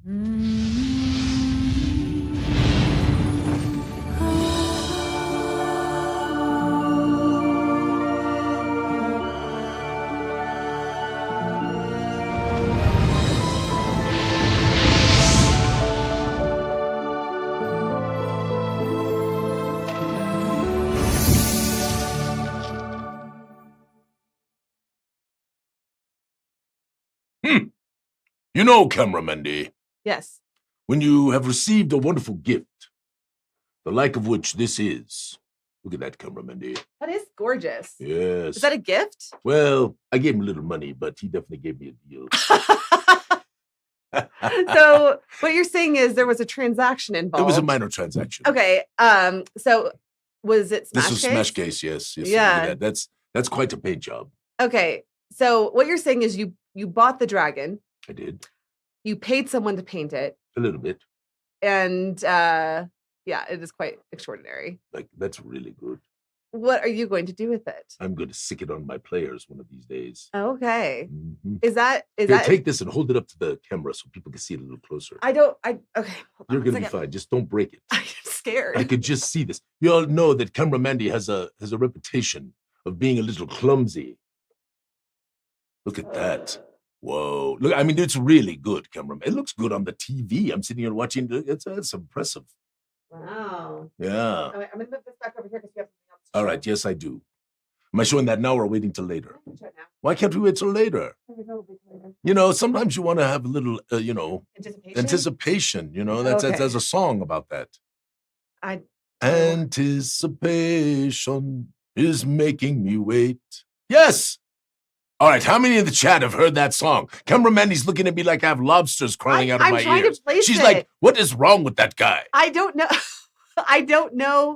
You know, Cameramendi. Yes. When you have received a wonderful gift, the like of which this is. Look at that, Cameramendi. That is gorgeous. Yes. Is that a gift? Well, I gave him a little money, but he definitely gave me a deal. So what you're saying is there was a transaction involved. It was a minor transaction. Okay. So was it Smash This was Case? Smash Case, yes. Yeah. That's quite a paint job. Okay. So what you're saying is you bought the dragon. I did. You paid someone to paint it. A little bit. And yeah, it is quite extraordinary. Like, that's really good. What are you going to do with it? I'm going to stick it on my players one of these days. Okay. Mm-hmm. Is that take this and hold it up to the camera so people can see it a little closer. Okay. You're going to be fine. Just don't break it. I'm scared. I could just see this. You all know that Cameramendi has a reputation of being a little clumsy. Look at that. Whoa. Look, I mean, it's really good, cameraman. It looks good on the TV. I'm sitting here watching. It's impressive. Wow. Yeah. I'm going to move this back over here because you have something else to All show. right. Yes, I do. Am I showing that now or waiting till later? I'm show it now. Why can't we wait till later? You know, sometimes you want to have a little, anticipation. You know, that's a song about that. Anticipation is making me wait. Yes. All right, how many in the chat have heard that song? Cameramendi's looking at me like I have lobsters crawling out of my trying ears. To place She's it. like, what is wrong with that guy? I don't know. I don't know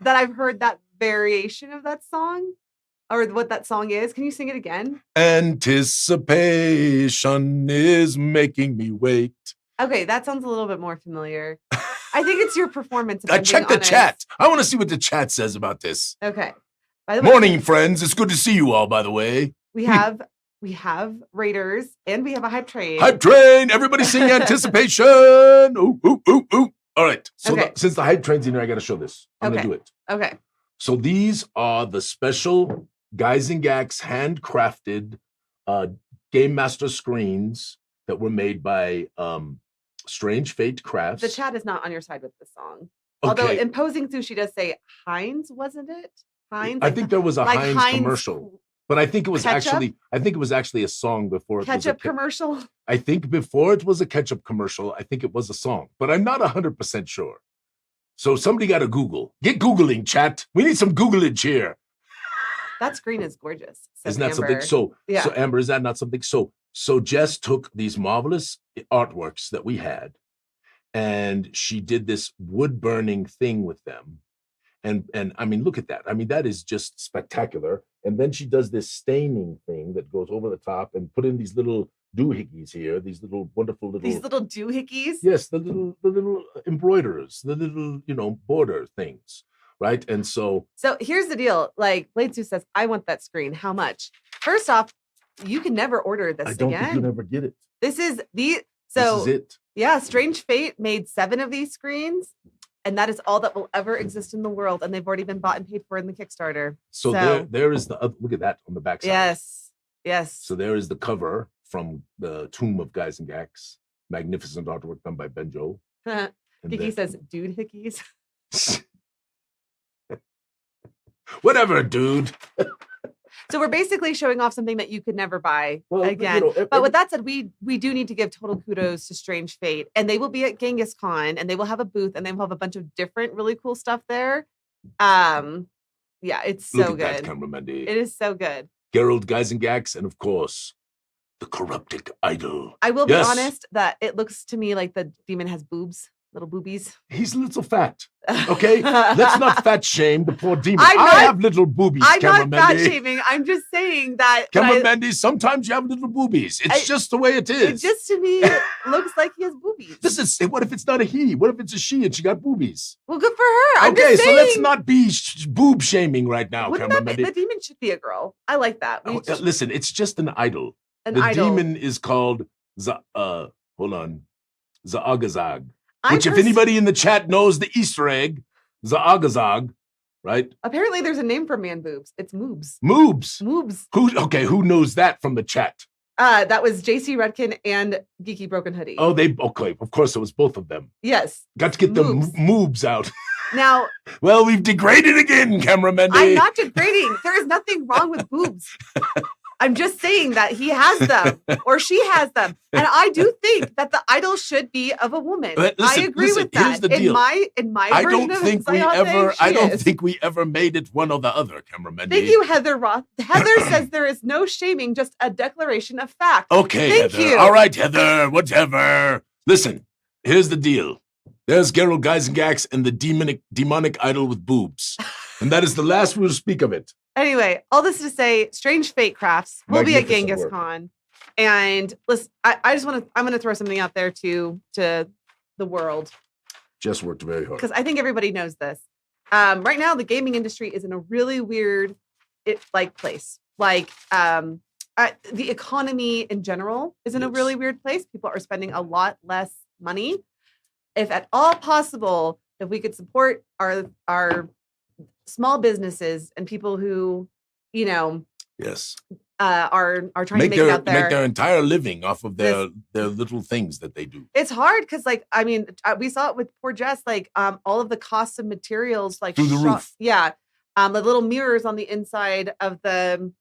that I've heard that variation of that song or what that song is. Can you sing it again? Anticipation is making me wait. Okay, that sounds a little bit more familiar. I think it's your performance. Check the chat. I want to see what the chat says about this. Okay. By the way, morning, friends. It's good to see you all, by the way. We have Raiders and we have a hype train. Hype train! Everybody sing Anticipation! Ooh, ooh, ooh, ooh. All right. So since the hype train's in here, I got to show this. I'm going to do it. Okay. So these are the special Guys and Gags handcrafted Game Master screens that were made by Strange Fate Crafts. The chat is not on your side with this song. Okay. Although Imposing Sushi does say Heinz, wasn't it? Heinz? I think there was a Heinz commercial. But I think it was ketchup? actually a song before it ketchup was commercial. I think before it was a ketchup commercial, I think it was a song, but I'm not 100% sure. So somebody got to Google. Get Googling, chat. We need some Googlage here. That screen is gorgeous. Isn't that Amber. something? So Amber, is that not something? So Jess took these marvelous artworks that we had, and she did this wood burning thing with them. And I mean, look at that. I mean, that is just spectacular. And then she does this staining thing that goes over the top and put in these little doohickeys here, these little wonderful little... These little doohickeys? Yes, the little embroiderers, the little, border things, right? And so... So here's the deal. Like, Blade2 says, I want that screen. How much? First off, you can never order this again. I don't think you'll ever get it. This is this is it. Yeah, Strange Fate made 7 of these screens. And that is all that will ever exist in the world. And they've already been bought and paid for in the Kickstarter. So there is the look at that on the back side. Yes. So there is the cover from the Tomb of Guys and Gags. Magnificent artwork done by Benjo. Kiki says, dude hickeys. Whatever, dude. So we're basically showing off something that you could never buy again. But with that said, we do need to give total kudos to Strange Fate. And they will be at Genghis Khan and they will have a booth and they will have a bunch of different really cool stuff there. Yeah, it's so Look at good. That, Cameramendi. It is so good. Geralt, Guys and Gags, and of course, the corruptic idol. I will be honest that it looks to me like the demon has boobs. Little boobies. He's a little fat. Okay? Let's not fat shame the poor demon. I have little boobies, I'm not fat Cameramendi. shaming. I'm just saying that. Cameramendi, sometimes you have little boobies. It's just the way it is. It just to me looks like he has boobies. What if it's not a he? What if it's a she and she got boobies? Well, good for her. Okay, so let's not be boob shaming right now, Cameramendi. The demon should be a girl. I like that. Listen, it's just an idol. Idol. Demon is called hold on. Zagazag. Which, if anybody in the chat knows the Easter egg, Zagazag, right? Apparently, there's a name for man boobs. It's moobs. Moobs. Moobs. Who knows that from the chat? That was JC Redkin and Geeky Broken Hoodie. Oh, okay. Of course, it was both of them. Yes. Got to get the moobs out. Now, well, we've degraded again, cameraman. I'm not degrading. There is nothing wrong with boobs. I'm just saying that he has them or she has them. And I do think that the idol should be of a woman. I agree with that. Here's the deal. In my version of Zyathè, I don't think we ever made it one or the other, cameraman. Thank you, Heather Roth. Heather says there is no shaming, just a declaration of fact. Okay, Thank Heather. you. All right, Heather, whatever. Listen, here's the deal. There's Geralt Geisengax and the demonic idol with boobs. And that is the last we'll speak of it. Anyway, all this to say, Strange Fate Crafts will be at Genghis Con. And listen, I'm going to throw something out there to the world. Just worked very hard. Because I think everybody knows this. Right now, the gaming industry is in a really weird place. The economy in general is in a really weird place. People are spending a lot less money. If at all possible, if we could support our small businesses and people who, yes, are trying to make it out there, make their entire living off of their little things that they do. It's hard because, we saw it with poor Jess. All of the costs of materials, through the roof. Yeah, the little mirrors on the inside of the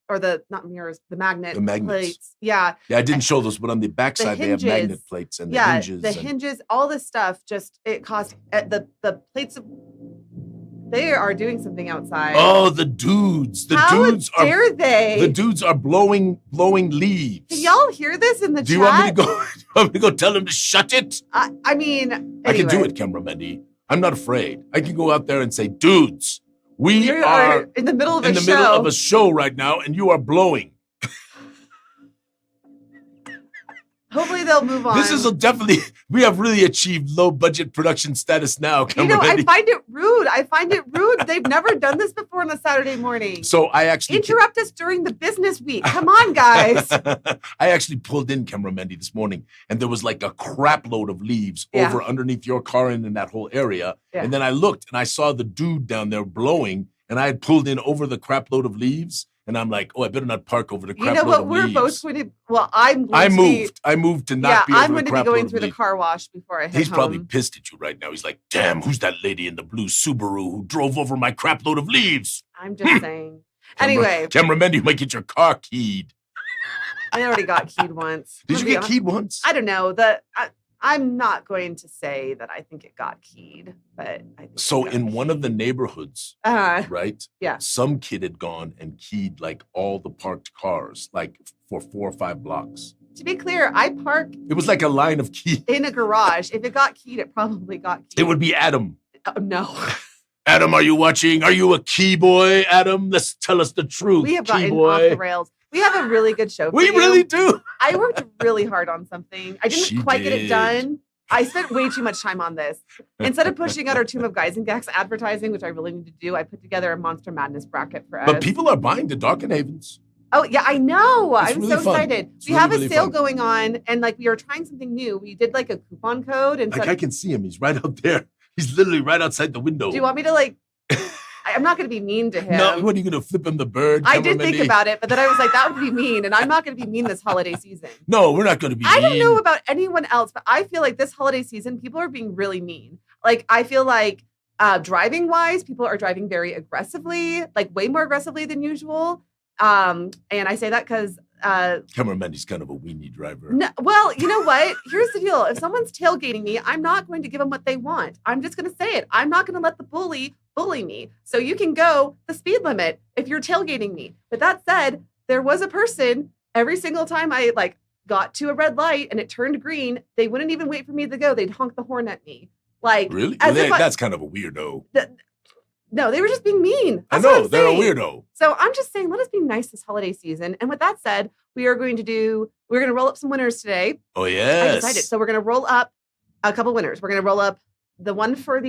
magnet plates. Yeah, I didn't show those, but on the backside they have magnet plates and the hinges. The hinges, all this stuff. Just it cost the plates of. They are doing something outside. Oh, the dudes! How dare they? The dudes are blowing leaves. Can y'all hear this in the chat? Do you want me to go tell them to shut it? I mean, anyway. I can do it, cameraman. I'm not afraid. I can go out there and say, dudes, we are in the middle of middle of a show right now, and you are blowing. Hopefully they'll move on. This is we have really achieved low budget production status now. I find it rude. They've never done this before on a Saturday morning. So I actually interrupt us during the business week. Come on, guys. I actually pulled in cameraman this morning, and there was like a crap load of leaves over underneath your car and in that whole area. Yeah. And then I looked and I saw the dude down there blowing, and I had pulled in over the crap load of leaves. And I'm like, I better not park over the crap load of leaves. You know what? We're both going to. Well, I moved to not be over the crap load of leaves. Yeah, I'm going to be going through the car wash before I head He's home. Probably pissed at you right now. He's like, damn, who's that lady in the blue Subaru who drove over my crap load of leaves? I'm just saying. Anyway. Cameraman, you might get your car keyed. I already got keyed once. Did you get keyed once? I don't know. I'm not going to say that I think it got keyed, but I think so. In one of the neighborhoods, right? Yeah. Some kid had gone and keyed all the parked cars, for 4 or 5 blocks. To be clear, I park. It was like a line of keys in a garage. If it got keyed, it probably got keyed. It would be Adam. Oh, no. Adam, are you watching? Are you a key boy, Adam? Let's tell us the truth. We have gotten off the rails. We have a really good show for you. We really do. I worked really hard on something. I didn't quite get it done. I spent way too much time on this. Instead of pushing out our Tomb of Geisengax advertising, which I really need to do, I put together a Monster Madness bracket for us. But people are buying the Dark and Havens. Oh, yeah, I know. I'm really so excited. We have a sale fun. going on, and we are trying something new. We did a coupon code. And I can see him. He's right out there. He's literally right outside the window. Do you want me to I'm not going to be mean to him. No, what are you going to flip him the bird? I did think about it, but then I was like, that would be mean, and I'm not going to be mean this holiday season. No, we're not going to be mean. I don't know about anyone else, but I feel like this holiday season, people are being really mean. I feel like driving-wise, people are driving very aggressively, way more aggressively than usual. And I say that because cameraman, he's kind of a weenie driver. No, well, you know what? Here's the deal. If someone's tailgating me, I'm not going to give them what they want. I'm just going to say it. I'm not going to let the bully me. So you can go the speed limit if you're tailgating me. But that said, there was a person every single time I got to a red light and it turned green, they wouldn't even wait for me to go. They'd honk the horn at me. Really? That's kind of a weirdo. No, they were just being mean. That's I know, they're a weirdo. So I'm just saying, let us be nice this holiday season. And with that said, we're going to roll up some winners today. Oh, yes. I'm excited. So we're going to roll up a couple winners. We're going to roll up the one for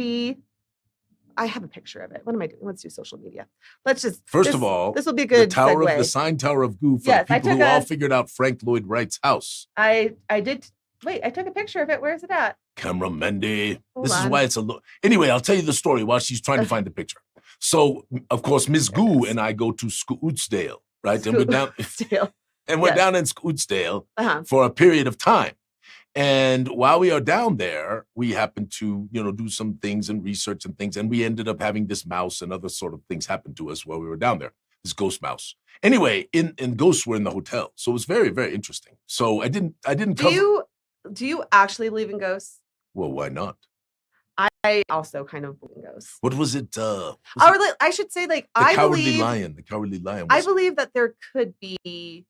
I have a picture of it. What am I doing? Let's do social media. Let's just. First of all, this will be a good the sign Tower of Goo for the people who all figured out Frank Lloyd Wright's house. I did. Wait, I took a picture of it. Where's it at? Camera Mendy. Hold This on. is why it's a little. Anyway, I'll tell you the story while she's trying to find the picture. So, of course, Miss Goo and I go to Scootsdale, right? And we're down, down in Scootsdale for a period of time. And while we are down there, we happen to, do some things and research and things. And we ended up having this mouse and other sort of things happen to us while we were down there. This ghost mouse. Anyway, in ghosts were in the hotel. So it was very, very interesting. So I didn't cover. Do you actually believe in ghosts? Well, why not? I also kind of believe in ghosts. What was it? I should say, like, the Cowardly Lion. I believe that there could be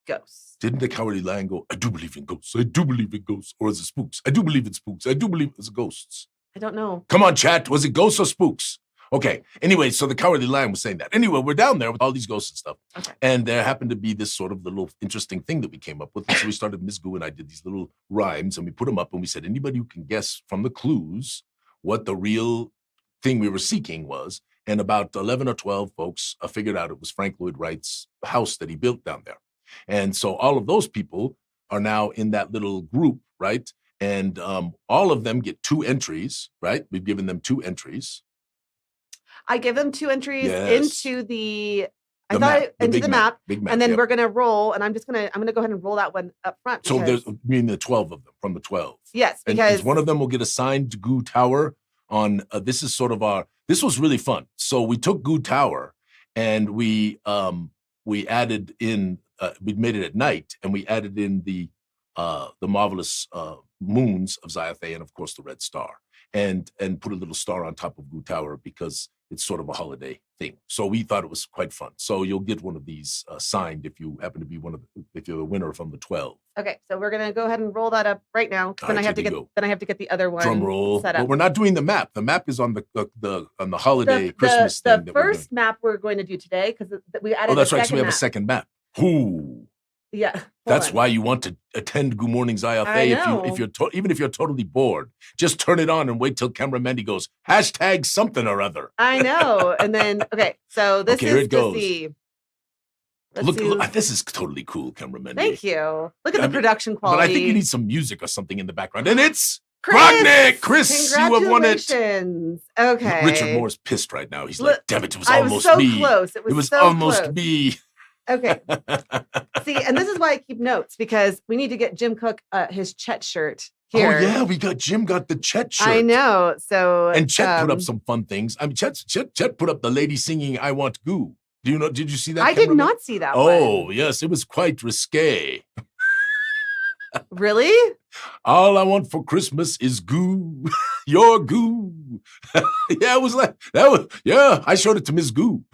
ghosts. Didn't the Cowardly Lion go, I do believe in ghosts. I do believe in ghosts. Or is it spooks? I do believe in spooks. I do believe it's ghosts. I don't know. Come on, chat. Was it ghosts or spooks? Okay. Anyway, so the Cowardly Lion was saying that. Anyway, we're down there with all these ghosts and stuff. Okay. And there happened to be this sort of little interesting thing that we came up with. So we started, Miss Goo and I did these little rhymes and we put them up and we said, anybody who can guess from the clues what the real thing we were seeking was. And about 11 or 12 folks figured out it was Frank Lloyd Wright's house that he built down there. And so all of those people are now in that little group, right? And all of them get 2 entries, right? We've given them 2 entries. I give them 2 entries into the map, and then we're gonna roll. And I'm gonna go ahead and roll that one up front. So there's the 12 of them from the 12. Yes, because one of them will get assigned to Goo Tower. On this is sort of this was really fun. So we took Goo Tower and we added in we made it at night and we added in the marvelous moons of Zyathé and of course the red star and put a little star on top of Goo Tower because it's sort of a holiday thing. So we thought it was quite fun. So you'll get one of these signed if you happen to be if you're a winner from the 12. Okay, so we're gonna go ahead and roll that up right now. Then I have to get the other one. Drum roll. Set up. But we're not doing the map. The map is on the holiday Christmas thing. The first map we're going to do today because we added. Oh, that's right. So we have a second map. Ooh. Yeah. That's why you want to attend Goo Morning Zyathé. Even if you're totally bored, just turn it on and wait till Camera Mandy goes hashtag something or other. I know. And then so this is it goes. the. Look, this is totally cool, Camera Mandy. Thank you. Look at the production quality. But I think you need some music or something in the background, and it's Chris, you have won it. Okay. Richard Moore's pissed right now. He's like, damn it, it was almost so me. Close. It was so almost close. me. Okay. See, and this is why I keep notes because we need to get Jim Cook his Chet shirt here. Oh yeah, Jim got the Chet shirt. I know. So and Chet put up some fun things. I mean, Chet put up the lady singing "I Want Goo." Did you see that? I did not see that. Oh yes, it was quite risque. Really? All I want for Christmas is Goo, your Goo. Yeah, it was like that was. Yeah, I showed it to Miss Goo.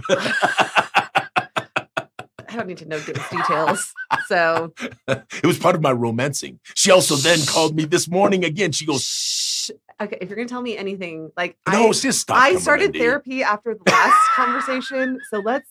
I don't need to know details. So it was part of my romancing. She also then called me this morning again. She goes, shh. Okay, if you're gonna tell me anything, like just stop. I started therapy after the last conversation. So let's.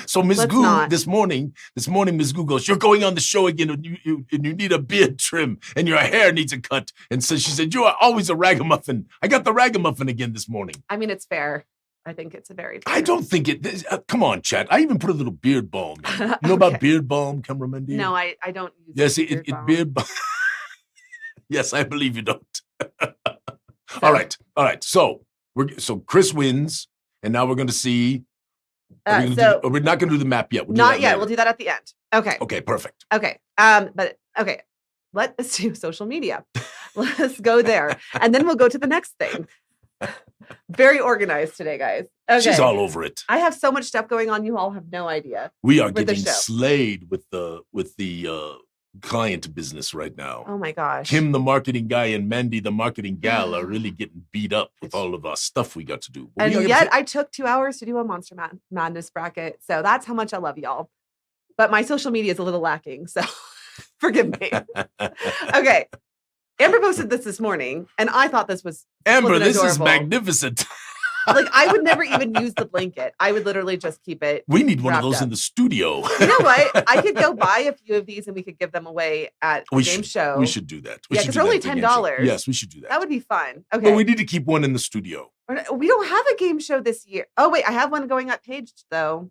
So Miss Goo this morning, Miss Goo goes, you're going on the show again and you need a beard trim and your hair needs a cut. And so she said, you are always a ragamuffin. I got the ragamuffin again this morning. I mean, it's fair. I think it's a very fair. I don't think it. Come on, chat. I even put a little beard balm. You know about beard balm, Camera Mandy? No, I don't use beard balm. Yes, I believe you don't. All right. So Chris wins, and now we're going to see. We're not going to do the map yet. Not yet. We'll do that at the end. Okay. Okay. Perfect. Okay. Let's do social media. Let's go there, and then we'll go to the next thing. Very organized today, guys. Okay. She's all over it. I have so much stuff going on. You all have no idea. We are getting slayed with the client business right now. Oh my gosh. Kim, the marketing guy, and Mandy, the marketing gal, are really getting beat up with all of our stuff we got to do. And yet I took 2 hours to do a Monster Madness bracket. So that's how much I love y'all. But my social media is a little lacking. So forgive me. Okay. Amber posted this morning, and I thought this was Amber, this adorable. is magnificent. Like, I would never even use the blanket. I would literally just keep it. We need one of those in the studio. You know what? I could go buy a few of these, and we could give them away at the game show. We should do that. Because they're only $10. Yes, we should do that. That would be fun. Okay. But we need to keep one in the studio. We don't have a game show this year. Oh, wait. I have one going at Page, though.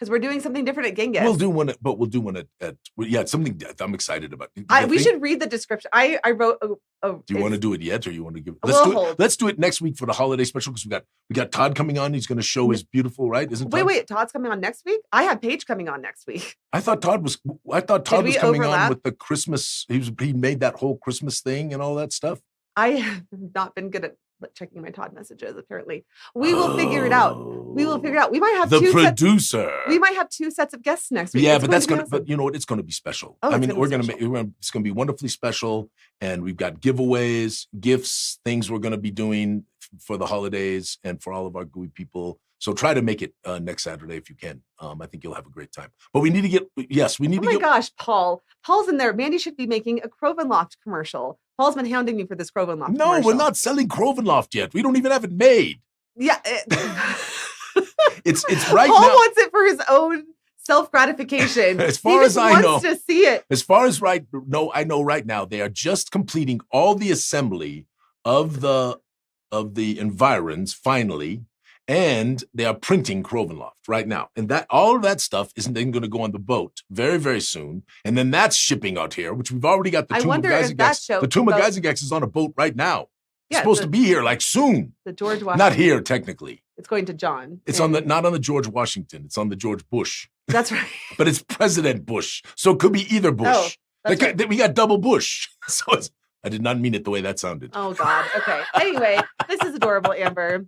because we're doing something different at Genghis. We'll do one, at something that I'm excited about. We should read the description. I wrote. Do you want to do it yet, or you want to give? Let's do it next week for the holiday special because we got Todd coming on. He's going to show his beautiful, right? Isn't Todd? Wait, Todd's coming on next week. I have Paige coming on next week. I thought Todd was coming on with the Christmas. He made that whole Christmas thing and all that stuff. I have not been good at checking my Todd messages. Apparently, we will figure it out. We might have the producer. We might have 2 sets of guests next week. Yeah, but that's gonna. But you know what? It's gonna be special. Oh, I mean, it's gonna be wonderfully special, and we've got giveaways, gifts, things we're gonna be doing for the holidays and for all of our Gooey people. So try to make it next Saturday if you can. I think you'll have a great time. But we need to get. Oh my gosh, Paul! Paul's in there. Mandy should be making a Crovenloft commercial. Paul's been hounding me for this Crovenloft. No, commercial. We're not selling Crovenloft yet. We don't even have it made. Yeah, it's right Paul now. Paul wants it for his own self-gratification. As far as I know, wants to see it. As far as I know right now, they are just completing all the assembly of the environs finally, and they are printing Crovenloft right now. And that all of that stuff is then going to go on the boat very, very soon. And then that's shipping out here, which we've already got the Tomb of Gygax. The Tomb of Gygax is on a boat right now. It's supposed to be here like soon. The George Washington. Not here, technically. It's going to John. It's not on the George Washington. It's on the George Bush. That's right. But it's President Bush. So it could be either Bush. Right. We got double Bush. So I did not mean it the way that sounded. Oh, God. Okay. Anyway, this is adorable, Amber.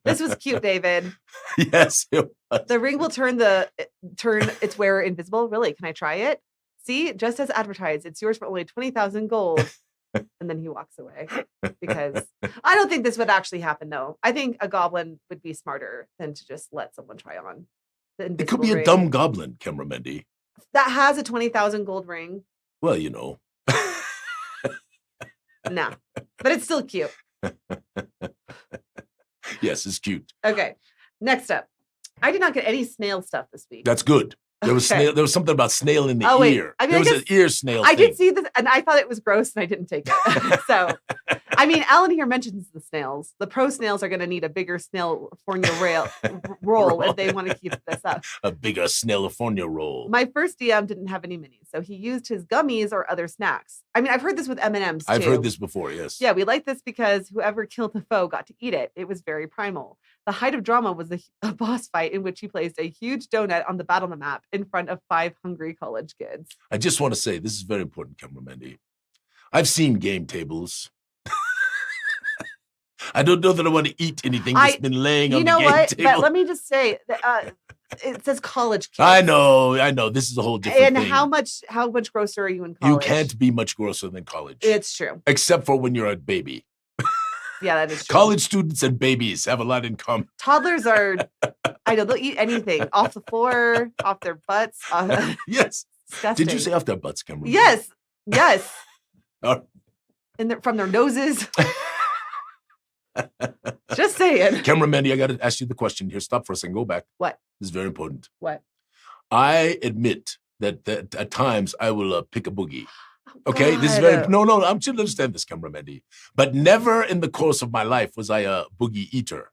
This was cute, David. Yes. It was. The ring will turn its wearer invisible. Really? Can I try it? See, just as advertised, it's yours for only 20,000 gold. And then he walks away because I don't think this would actually happen, though. I think a goblin would be smarter than to just let someone try on the invisible It could be ring. a dumb goblin, Mendy. That has a 20,000 gold ring. Well, you know. No, but it's still cute. Yes, it's cute. Okay, next up. I did not get any snail stuff this week. That's good. There was snail. There was something about snail in the ear. I mean, there was an ear snail. I did see this, and I thought it was gross, and I didn't take it. So, I mean, Alan here mentions the snails. The pro snails are going to need a bigger Snailifornia roll if they want to keep this up. A bigger Snailifornia roll. My first DM didn't have any minis, so he used his gummies or other snacks. I mean, I've heard this with M&Ms too. I've heard this before, yes. Yeah, we like this because whoever killed the foe got to eat it. It was very primal. The height of drama was a boss fight in which he placed a huge donut on the battle map in front of 5 hungry college kids. I just want to say, this is very important, Mendy. I've seen game tables. I don't know that I want to eat anything that's been laying on the game table. But let me just say, it says college kids. I know. This is a whole different thing. How much grosser are you in college? You can't be much grosser than college. It's true. Except for when you're a baby. Yeah, that is true. College students and babies have a lot in common. Toddlers are, they'll eat anything. Off the floor, off their butts. Yes. Disgusting. Did you say off their butts, Cameron? Yes. And from their noses. Just saying. Cameron Mendy, I got to ask you the question. Here, stop for a second. Go back. What? This is very important. What? I admit that at times I will pick a boogie. Okay, God. This is very no. I'm sure you understand this, Cameron Mendy. But never in the course of my life was I a boogie eater.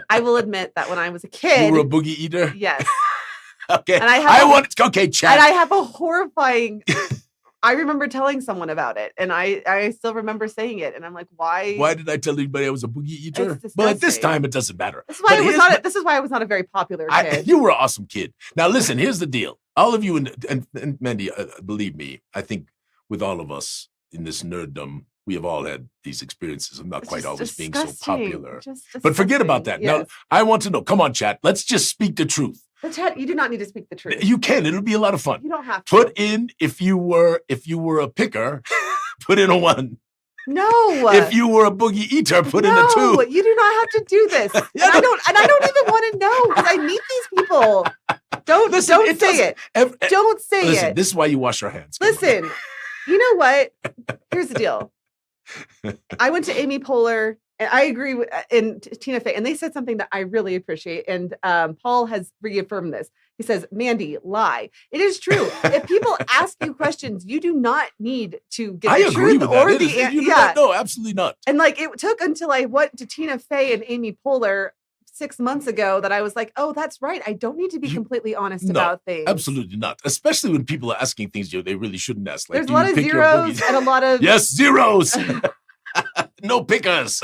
I will admit that when I was a kid, you were a boogie eater. Yes. Okay. And chat. And I have a horrifying. I remember telling someone about it, and I still remember saying it, and I'm like, why? Why did I tell anybody I was a boogie eater? Well, at this time, it doesn't matter. This is why I was not a very popular kid. You were an awesome kid. Now, listen, here's the deal. All of you and Mandy, believe me, I think with all of us in this nerddom, we have all had these experiences of not quite always being so popular. But forget about that. Yes. Now, I want to know. Come on, chat. Let's just speak the truth. But chat, you do not need to speak the truth. You can. It'll be a lot of fun. You don't have to. Put in if you were a picker, put in a 1. No. If you were a boogie eater, put in a 2. No, you do not have to do this. Yeah, I don't even want to know because I meet these people. Don't say it. Don't say it. Listen, this is why you wash your hands. Listen, you know what? Here's the deal. I went to Amy Poehler, and I agree with Tina Fey, and they said something that I really appreciate. And Paul has reaffirmed this. He says, "Mandy, lie." It is true. If people ask you questions, you do not need to get the truth or the answer. No, absolutely not. And it took until I went to Tina Fey and Amy Poehler 6 months ago that I was like, oh, that's right. I don't need to be completely honest about things. Absolutely not. Especially when people are asking things they really shouldn't ask. Like, there's a lot of zeros and a lot of yes, zeros. No pickers.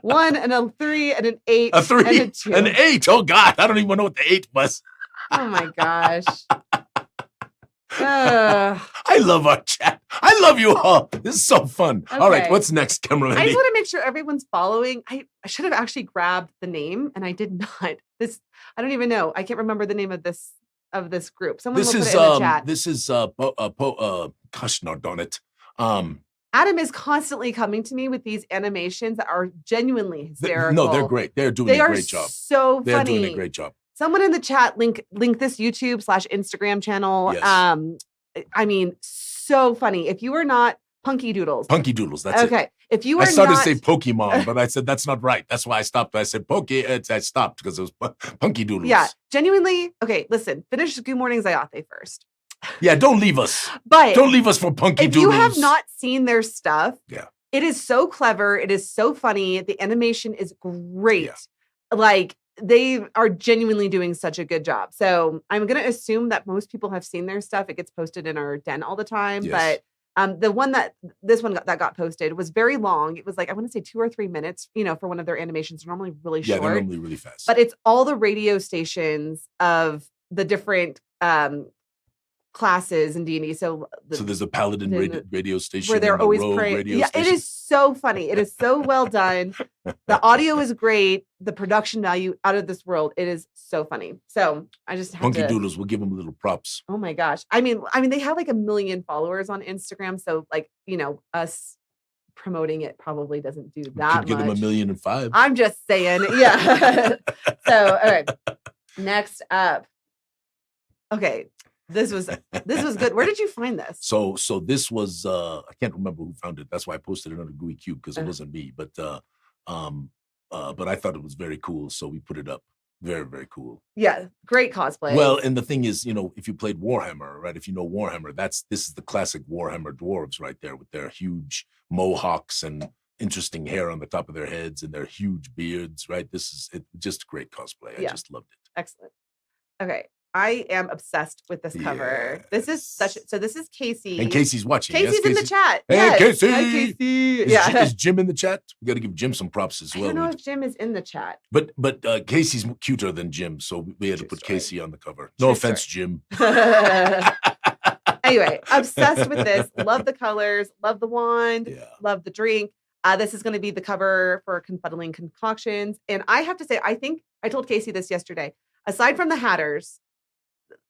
1 and a 3 and an 8. A 3 and a 2. An 8. Oh God, I don't even know what the 8 was. Oh my gosh. I love our chat. I love you all. This is so fun. Okay. All right, what's next, cameraman? I just want to make sure everyone's following. I should have actually grabbed the name, and I did not. I don't even know. I can't remember the name of this group. Someone will put it in the chat. This is gosh, no, darn it. Adam is constantly coming to me with these animations that are genuinely hysterical. No, they're great. They're doing a great job. So funny. They're doing a great job. Someone in the chat link this YouTube/Instagram channel. Yes. I mean, so funny. If you are not Punky Doodles. Punky Doodles, that's it. Okay. If you are I started to say Pokemon, but I said that's not right. That's why I stopped. I said I stopped because it was Punky Doodles. Yeah, genuinely. Okay, listen, finish Goo Morning Zyathé first. Yeah, don't leave us. But don't leave us for Punky Doodles. If you have not seen their stuff, yeah, it is so clever. It is so funny. The animation is great. Yeah. Like, they are genuinely doing such a good job. So I'm going to assume that most people have seen their stuff. It gets posted in our den all the time. Yes. But the one that got posted was very long. It was like, I want to say 2 or 3 minutes, for one of their animations. They're normally really short. Yeah, they're normally really fast. But it's all the radio stations of the different classes in D&D. So there's a paladin radio station where they're always praying. Yeah, it is so funny. It is so well done. The audio is great. The production value out of this world. It is so funny. So I just have Punky Doodles, we'll give them little props. Oh my gosh. I mean, they have like 1 million followers on Instagram. So like, us promoting it probably doesn't do that much. Give them 1,000,005. I'm just saying. Yeah. So, all right. Next up. Okay. This was good. Where did you find this? So this was I can't remember who found it. That's why I posted it on the Gooey Cube, because it wasn't me. But I thought it was very cool, so we put it up. Very, very cool. Yeah, great cosplay. Well, and the thing is, if you played Warhammer, right? If you know Warhammer, this is the classic Warhammer dwarves right there, with their huge mohawks and interesting hair on the top of their heads and their huge beards, right? This is just great cosplay. I just loved it. Excellent. Okay. I am obsessed with this cover. Yes. This is Casey. And Casey's watching. Casey's in the chat. Hey, yes. Casey. Hi, Casey. Is Jim in the chat? We got to give Jim some props as well. I don't know if Jim is in the chat. But Casey's cuter than Jim, so we had to put Casey on the cover. No offense, Jim. Anyway, obsessed with this. Love the colors. Love the wand. Yeah. Love the drink. This is going to be the cover for Confuddling Concoctions. And I have to say, I think I told Casey this yesterday. Aside from the Hatters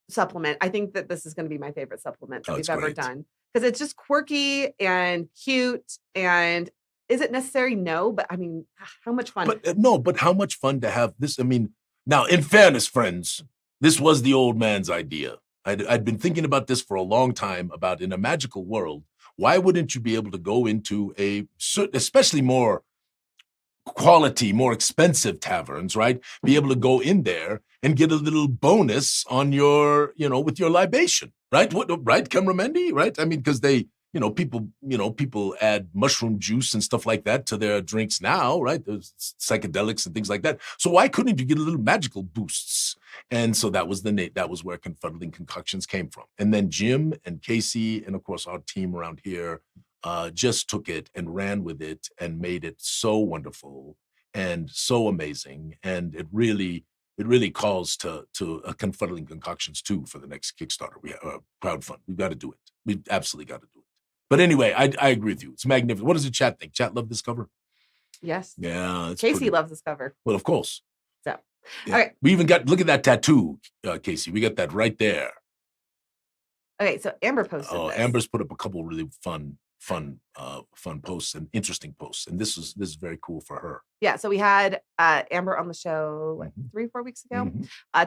supplement, I think that this is going to be my favorite supplement that we've ever done, because it's just quirky and cute. And is it necessary? No, but I mean, how much fun? But how much fun to have this? I mean, now in fairness, friends, this was the old man's idea. I'd been thinking about this for a long time, about in a magical world, why wouldn't you be able to go into especially more quality, more expensive taverns, right? Be able to go in there and get a little bonus on your, with your libation, right? Right, Cameramendi, right? I mean, because they, people add mushroom juice and stuff like that to their drinks now, right? There's psychedelics and things like that. So why couldn't you get a little magical boosts? And so that was that was where Confuddling Concoctions came from. And then Jim and Casey, and of course our team around here, just took it and ran with it and made it so wonderful and so amazing. And it really calls to a Confuddling Concoctions 2 for the next Kickstarter. We have crowdfund. We've got to do it. We've absolutely got to do it. But anyway, I agree with you. It's magnificent. What does the chat think? Chat love this cover? Yes. Yeah. Casey loves this cover. Well, of course. So, yeah. All right. We even look at that tattoo, Casey. We got that right there. Okay, so Amber posted this. Amber's put up a couple really fun posts and interesting posts, and this is very cool for her. Yeah, so we had Amber on the show 3-4 weeks ago.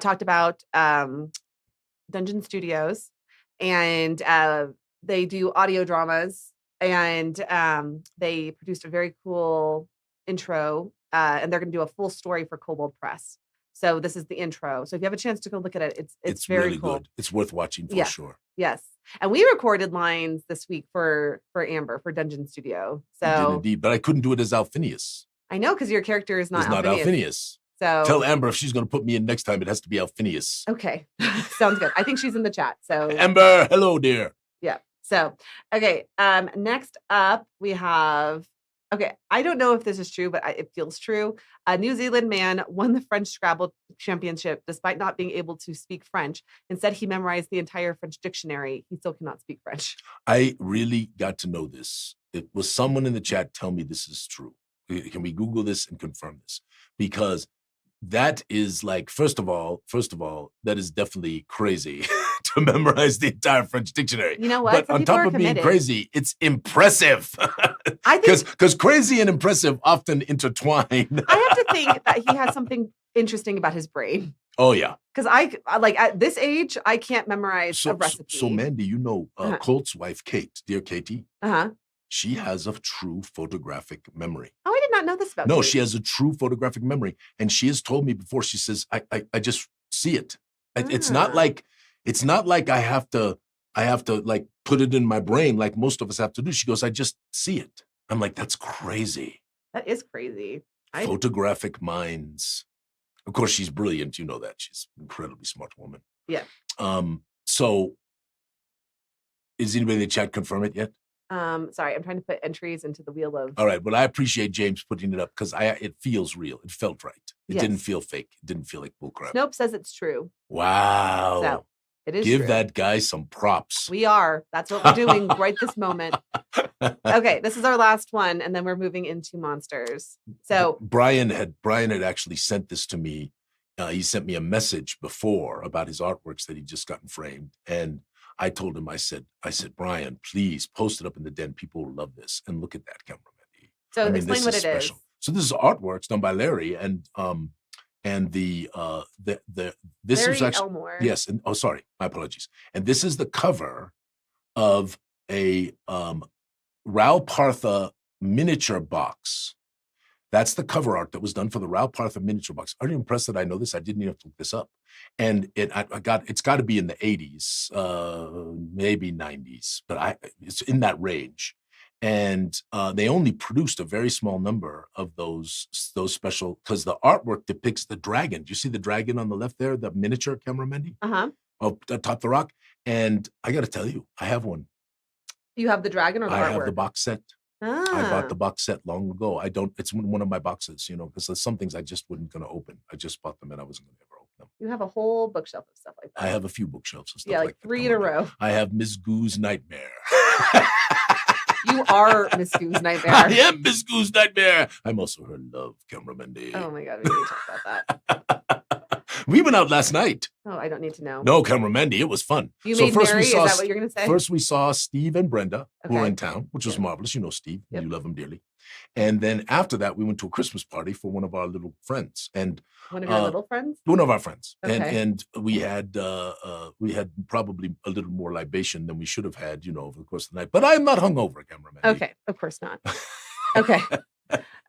Talked about Dungeon Studios, and they do audio dramas, and they produced a very cool intro, and they're going to do a full story for Kobold Press. So this is the intro. So if you have a chance to go look at it, it's very really cool. Good. It's worth watching for sure. Yes. And we recorded lines this week for Amber for Dungeon Studio. So indeed, but I couldn't do it as Alphinius. I know, because your character is not Alphinius. So tell Amber if she's going to put me in next time, it has to be Alphinius. Okay, sounds good. I think she's in the chat. So Amber, hello, dear. Yeah. So okay. Next up we have. Okay, I don't know if this is true, but it feels true. A New Zealand man won the French Scrabble championship despite not being able to speak French. Instead, he memorized the entire French dictionary. He still cannot speak French. I really got to know this. It was someone in the chat tell me this is true. Can we Google this and confirm this? Because that is like, first of all, that is definitely crazy to memorize the entire French dictionary. You know what? But on top of being crazy, it's impressive. I think because crazy and impressive often intertwine. I have to think that he has something interesting about his brain. Oh yeah. Because I like at this age, I can't memorize a recipe. So Mandy, you know, Colt's wife, Kate, dear Katie. She has a true photographic memory. Oh, I did not know this about No, Kate. she has a true photographic memory. And she has told me before, she says, I just see it. It's not like I have to like put it in my brain like most of us have to do. She goes, I just see it. I'm like, that's crazy. That is crazy. Photographic minds. Of course, she's brilliant. You know that. She's an incredibly smart woman. Yeah. So is anybody in the chat confirm it yet? Sorry, I'm trying to put entries into the wheel of. All right. Well, I appreciate James putting it up because it feels real. It felt right. It didn't feel fake. It didn't feel like bullcrap. Snope says it's true. Wow. So it is Give true. that guy some props. We are. That's what we're doing right this moment. Okay, this is our last one, and then we're moving into monsters. So Brian had actually sent this to me. He sent me a message before about his artworks that he'd just gotten framed. And I told him, I said, Brian, please post it up in the den. People will love this. And look at that, cameraman. So explain what it is. So this is artworks done by Larry, and this Larry is actually Elmore. Yes, and sorry, my apologies. And this is the cover of a Raoul Partha miniature box. That's the cover art that was done for the Raoul Partha miniature box. Are you impressed that I know this? I didn't even have to look this up. And it's got to be in the 80s, maybe 90s, but it's in that range. And they only produced a very small number of those special, because the artwork depicts the dragon. Do you see the dragon on the left there, the miniature, camera Mandy? Atop the rock. And I got to tell you, I have one. You have the dragon or the artwork? I have the box set. I bought the box set long ago. It's one of my boxes, because there's some things I just wasn't going to open. I just bought them and I wasn't going to ever open them. You have a whole bookshelf of stuff like that. I have a few bookshelves of stuff like that. 3 in a row. I have Miss Goo's Nightmare. You are Miss Goo's Nightmare. I am Miss Goo's Nightmare. I'm also her love, cameraman. Oh my God, we need to talk about that. We went out last night. Oh, I don't need to know. No, camera Mandy, it was fun. You made Mary? Is that what you're going to say? First, we saw Steve and Brenda, who were in town, which was marvelous. You know Steve. Yep. You love him dearly. And then after that, we went to a Christmas party for one of our little friends. And one of your little friends? One of our friends. Okay. And we had probably a little more libation than we should have had, over the course of the night. But I'm not hungover, camera Mandy. Okay, of course not. Okay.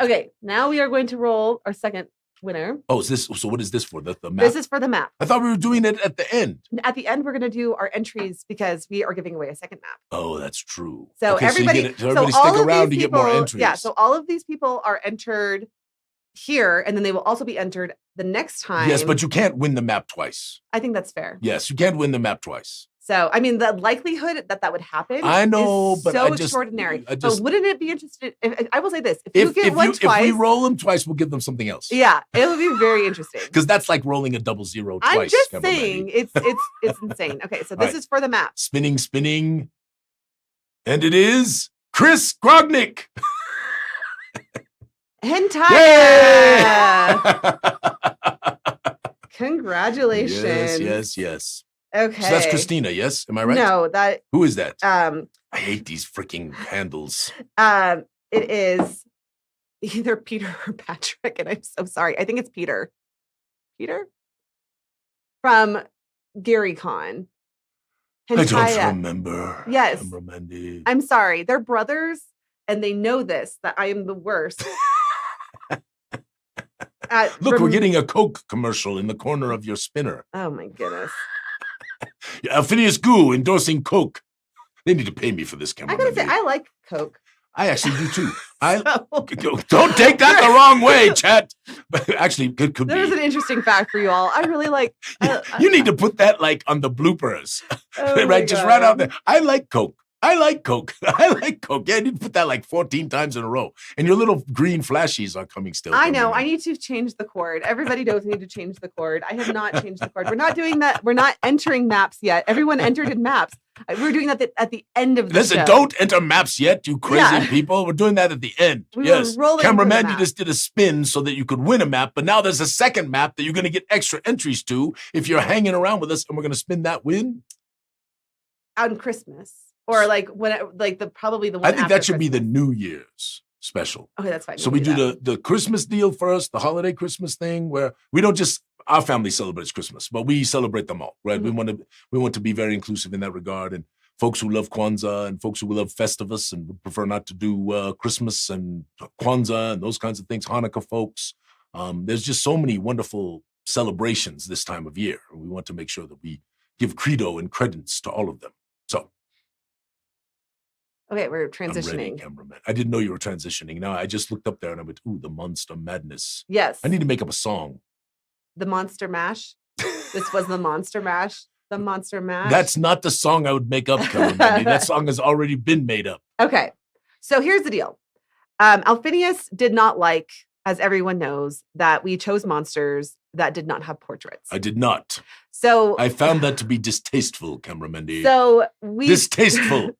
Okay, now we are going to roll our second winner. Oh, so what is this for? The map? This is for the map. I thought we were doing it at the end. At the end, we're going to do our entries because we are giving away a second map. Oh, that's true. So okay, everybody stick around to get more entries. Yeah, so all of these people are entered here, and then they will also be entered the next time. Yes, but you can't win the map twice. I think that's fair. Yes, you can't win the map twice. So, I mean, the likelihood that would happen I know, is but so extraordinary. But wouldn't it be interesting? I will say this. If if we roll them twice, we'll give them something else. Yeah, it would be very interesting. Because that's like rolling a 0-0 twice. I'm just saying, it's insane. Okay, so this is for the map. Spinning. And it is Chris Grognick. Hentai. Congratulations. Yes. Okay. So that's Christina, yes? Am I right? No, that. Who is that? I hate these freaking handles. It is either Peter or Patrick, and I'm so sorry. I think it's Peter. Peter? From Gary Con. I don't remember. Yes. I'm sorry. They're brothers, and they know this, that I am the worst. Look, we're getting a Coke commercial in the corner of your spinner. Oh, my goodness. Alphinius Goo endorsing Coke. They need to pay me for this, camera. I gotta say, I like Coke. I actually do too. Don't take that the wrong way, chat. But actually, it could be. There's an interesting fact for you all. I really like. You need to put that like on the bloopers, Oh right? Just right out there. I like Coke. I like Coke. I like Coke. Yeah, you need to put that like 14 times in a row. And your little green flashies are coming still. I know. I need to change the chord. Everybody knows I need to change the chord. I have not changed the chord. We're not doing that. We're not entering maps yet. Everyone entered in maps. We're doing that at the end of the show. Don't enter maps yet, you crazy people. We're doing that at the end. Yes. Cameraman, you just did a spin so that you could win a map, but now there's a second map that you're going to get extra entries to if you're hanging around with us, and we're going to spin that win. On Christmas. Or like probably the one. I think that should Christmas. be the New Year's special. Okay, that's fine. So we do the Christmas deal first, the holiday Christmas thing, where we don't just our family celebrates Christmas, but we celebrate them all, right? Mm-hmm. We want to be very inclusive in that regard, and folks who love Kwanzaa and folks who love Festivus and would prefer not to do Christmas and Kwanzaa and those kinds of things. Hanukkah folks, there's just so many wonderful celebrations this time of year, and we want to make sure that we give credo and credence to all of them. So. Okay, we're transitioning. I'm ready, cameraman. I didn't know you were transitioning. Now I just looked up there and I went, ooh, the Monster Madness. Yes. I need to make up a song. The Monster Mash. This was the Monster Mash. The Monster Mash. That's not the song I would make up, cameraman. That song has already been made up. Okay, so here's the deal. Alphinius did not like, as everyone knows, that we chose monsters that did not have portraits. I did not. So I found that to be distasteful, cameraman. So distasteful.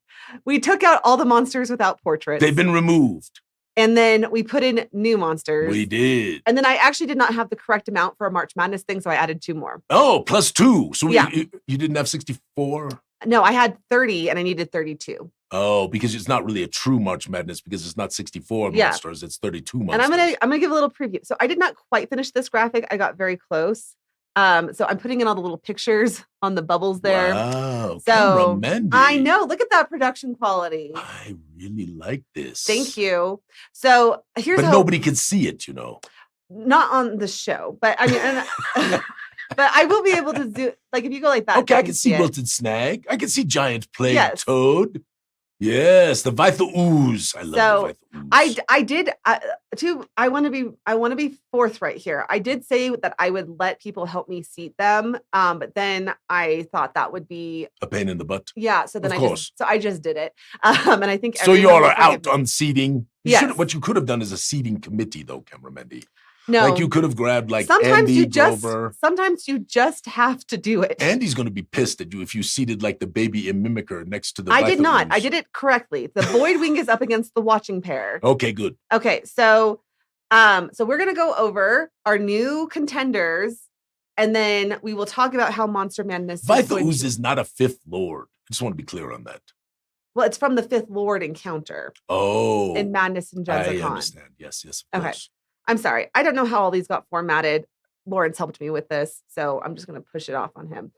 We took out all the monsters without portraits. They've been removed. And then we put in new monsters. We did. And then I actually did not have the correct amount for a March Madness thing, so I added 2 more. Oh, plus 2. So yeah. you didn't have 64? No, I had 30 and I needed 32. Oh, because it's not really a true March Madness because it's not 64 monsters, it's 32 monsters. And I'm gonna give a little preview. So I did not quite finish this graphic. I got very close. So I'm putting in all the little pictures on the bubbles there. Wow. So I know. Look at that production quality. I really like this. Thank you. So here's But nobody can see it, you know. Not on the show, but I mean, but I will be able to do, like, if you go like that. Okay, I can see Wilted Snag. I can see Giant Plague Toad. Yes, the Zyathè ooze. I love the Zyathè ooze. I did I want to be forthright here. I did say that I would let people help me seat them, but then I thought that would be a pain in the butt. Yeah, so then I just did it. And I think so. You all are out on seating. Yes. What you could have done is a seating committee, though, Cameraman D. No, like you could have grabbed like sometimes Andy Grover. Sometimes you just have to do it. Andy's going to be pissed at you if you seated like the baby mimicker next to the. I did not. I did it correctly. The Void Wing is up against the Watching Pair. Okay, good. Okay, so we're gonna go over our new contenders, and then we will talk about how Monster Madness. Zyathè ooze is not a 5th Lord. I just want to be clear on that. Well, it's from the 5th Lord encounter. Oh, in Madness and Zyathè. I understand. Yes, of course. I'm sorry. I don't know how all these got formatted. Lawrence helped me with this, so I'm just going to push it off on him.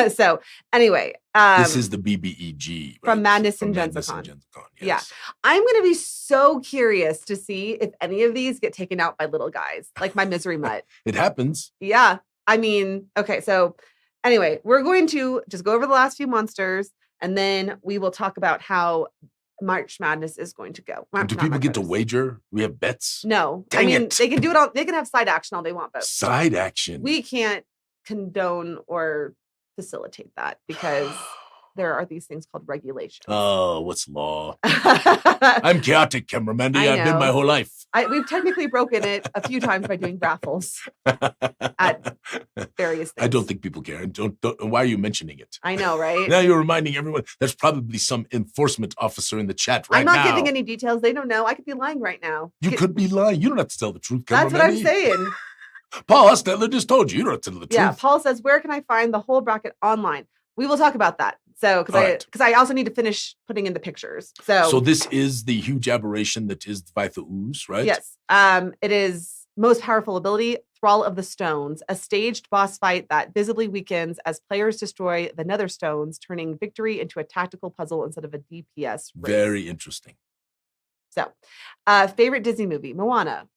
So anyway. This is the BBEG. Right? From Madness and Zyathè. Yes. Yeah. I'm going to be so curious to see if any of these get taken out by little guys, like my Misery Mutt. It happens. Yeah. I mean, okay. So anyway, we're going to just go over the last few monsters, and then we will talk about how March Madness is going to go. Do people get to wager? We have bets? No. Dang I mean, it. they can do it all. They can have side action all they want, but side action. We can't condone or facilitate that because there are these things called regulations. Oh, what's law? I'm chaotic, Cameraman. I've been my whole life. We've technically broken it a few times by doing raffles at various things. I don't think people care. Don't. Why are you mentioning it? I know, right? Now you're reminding everyone. There's probably some enforcement officer in the chat right now. I'm not giving any details. They don't know. I could be lying right now. You could be lying. You don't have to tell the truth, Cameraman. That's what I'm saying. Paul Hostetler just told you. You don't have to tell the truth. Yeah, Paul says, where can I find the whole bracket online? We will talk about that. So, because I also need to finish putting in the pictures. So this is the huge aberration that is Zyathè ooze, right? Yes. It is most powerful ability, Thrall of the Stones, a staged boss fight that visibly weakens as players destroy the Nether Stones, turning victory into a tactical puzzle instead of a DPS race. Very interesting. So, favorite Disney movie, Moana.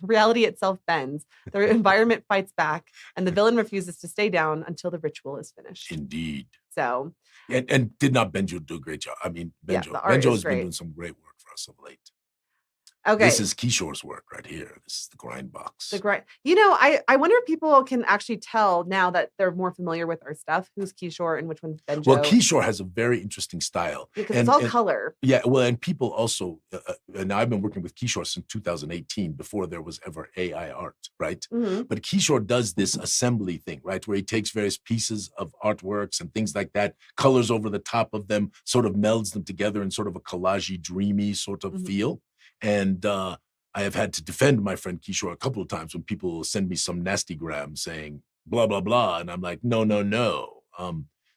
Reality itself bends. The environment fights back, and the villain refuses to stay down until the ritual is finished. Indeed. So, and did not Benjo do a great job? I mean, Benjo has been doing some great work for for us of late. Okay. This is Kishore's work right here. This is the grind box. I wonder if people can actually tell now that they're more familiar with our stuff, who's Kishore and which one's Benjo. Well, Kishore has a very interesting style. Because it's all color. Yeah, well, and people also, and I've been working with Kishore since 2018, before there was ever AI art, right? Mm-hmm. But Kishore does this assembly thing, right? Where he takes various pieces of artworks and things like that, colors over the top of them, sort of melds them together in sort of a collagey, dreamy sort of feel. And I have had to defend my friend Kishore a couple of times when people send me some nasty gram saying blah, blah, blah. And I'm like, no.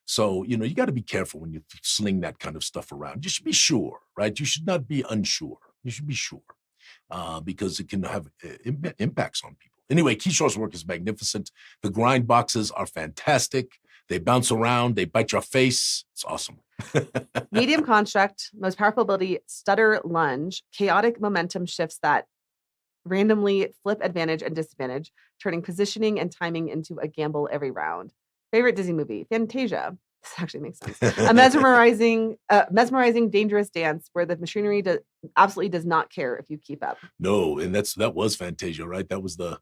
So, you got to be careful when you sling that kind of stuff around. You should be sure, right? You should not be unsure. You should be sure because it can have impacts on people. Anyway, Kishore's work is magnificent. The grind boxes are fantastic. They bounce around. They bite your face. It's awesome. Medium construct, most powerful ability, stutter lunge, chaotic momentum shifts that randomly flip advantage and disadvantage, turning positioning and timing into a gamble every round. Favorite Disney movie, Fantasia. This actually makes sense. A mesmerizing, dangerous dance where the machinery absolutely does not care if you keep up. No, and that was Fantasia, right? That was the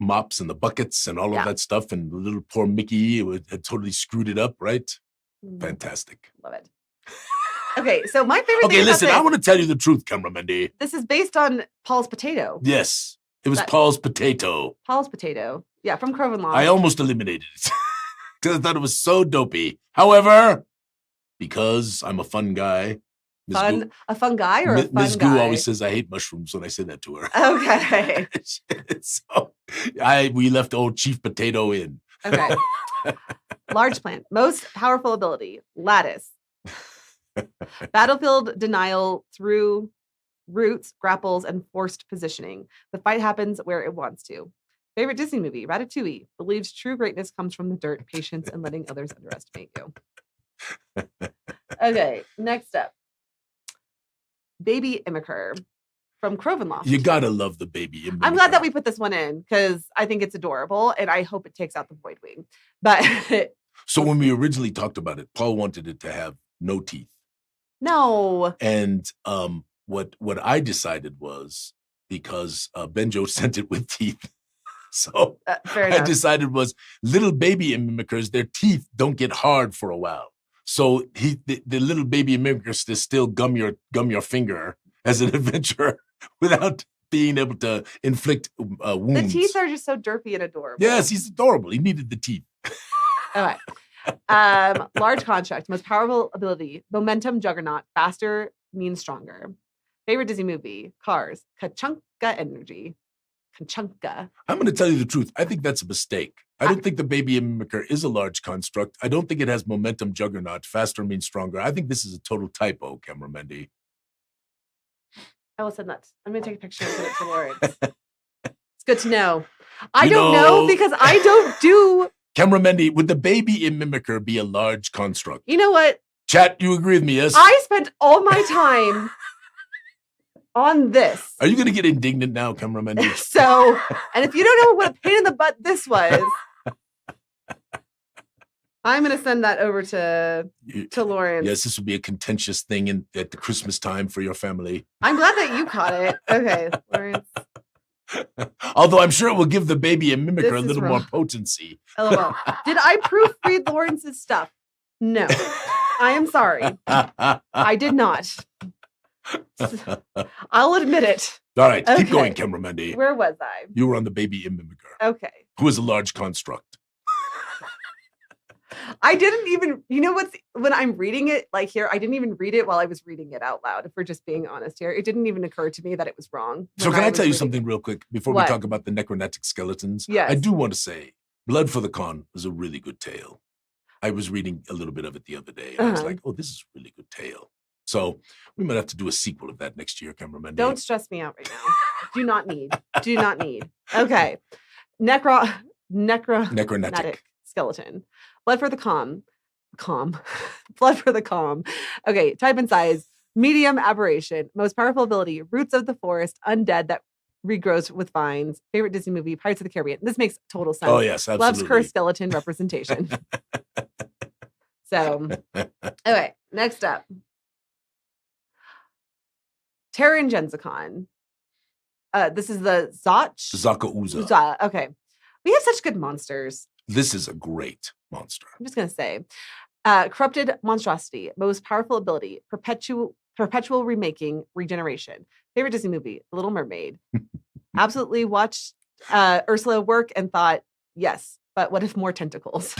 mops and the buckets and all of that stuff, and the little poor Mickey had totally screwed it up, right? Fantastic. Love it. Okay, so my favorite thing Okay, listen, I want to tell you the truth, Cameramandy. This is based on Paul's Potato. Yes, it was Paul's Potato. Paul's Potato. Yeah, from Crovenlaw. I almost eliminated it because I thought it was so dopey. However, because I'm a fun guy. A fun guy or a fun Ms. guy? Goo always says I hate mushrooms when I say that to her. Okay. So we left old Chief Potato in. Okay. Large plant. Most powerful ability. Lattice. Battlefield denial through roots, grapples, and forced positioning. The fight happens where it wants to. Favorite Disney movie. Ratatouille. Believes true greatness comes from the dirt, patience, and letting others underestimate you. Okay. Next up. Baby Immiker from Crovenloft. You gotta love the Baby Immiker. I'm glad that we put this one in because I think it's adorable and I hope it takes out the void wing. But so when we originally talked about it, Paul wanted it to have no teeth. No. And what I decided was because Benjo sent it with teeth. So I decided was little baby mimickers, their teeth don't get hard for a while. So the little baby mimickers to still gum your finger as an adventurer without being able to inflict wounds. The teeth are just so derpy and adorable. Yes, he's adorable. He needed the teeth. All right. Large construct, most powerful ability, momentum juggernaut, faster means stronger. Favorite Disney movie, Cars, Kachunka energy. Kachunka. I'm going to tell you the truth. I think that's a mistake. I don't think the Baby Mimicker is a large construct. I don't think it has momentum juggernaut. Faster means stronger. I think this is a total typo, Cameramendi. I will send that. I'm going to take a picture and send it to Lawrence. It's good to know. I don't know because I don't do... Cameramendi, would the Baby Mimicker be a large construct? You know what? Chat, you agree with me, yes? I spent all my time on this. Are you going to get indignant now, Cameramendi? So, and if you don't know what a pain in the butt this was... I'm going to send that over to Lawrence. Yes, this would be a contentious thing at the Christmas time for your family. I'm glad that you caught it. Okay, Lawrence. Although I'm sure it will give the Baby Mimicker a little more potency. LOL. Did I proofread Lawrence's stuff? No. I am sorry. I did not. I'll admit it. All right, keep going, Cameramendi. Where was I? You were on the Baby Mimicker. Okay. Who is a large construct. I didn't even, when I'm reading it, like here, I didn't even read it while I was reading it out loud, if we're just being honest here. It didn't even occur to me that it was wrong. So can I tell you something real quick before we talk about the necromantic skeletons? Yes. I do want to say Blood for the Con was a really good tale. I was reading a little bit of it the other day, and I was like, oh, this is a really good tale. So we might have to do a sequel of that next year, cameraman. Don't stress me out right now. Do not need. Okay. Necromantic skeleton. Blood for the calm. Blood for the calm. Okay, type and size. Medium aberration. Most powerful ability. Roots of the forest. Undead that regrows with vines. Favorite Disney movie. Pirates of the Caribbean. This makes total sense. Oh, yes, absolutely. Loves cursed skeleton representation. So, okay, next up. Terran Genzicon. This is the Zakauza. Okay. We have such good monsters. This is a great monster. I'm just going to say, corrupted monstrosity, most powerful ability, perpetual remaking, regeneration. Favorite Disney movie, The Little Mermaid. Absolutely watched Ursula work and thought, yes, but what if more tentacles?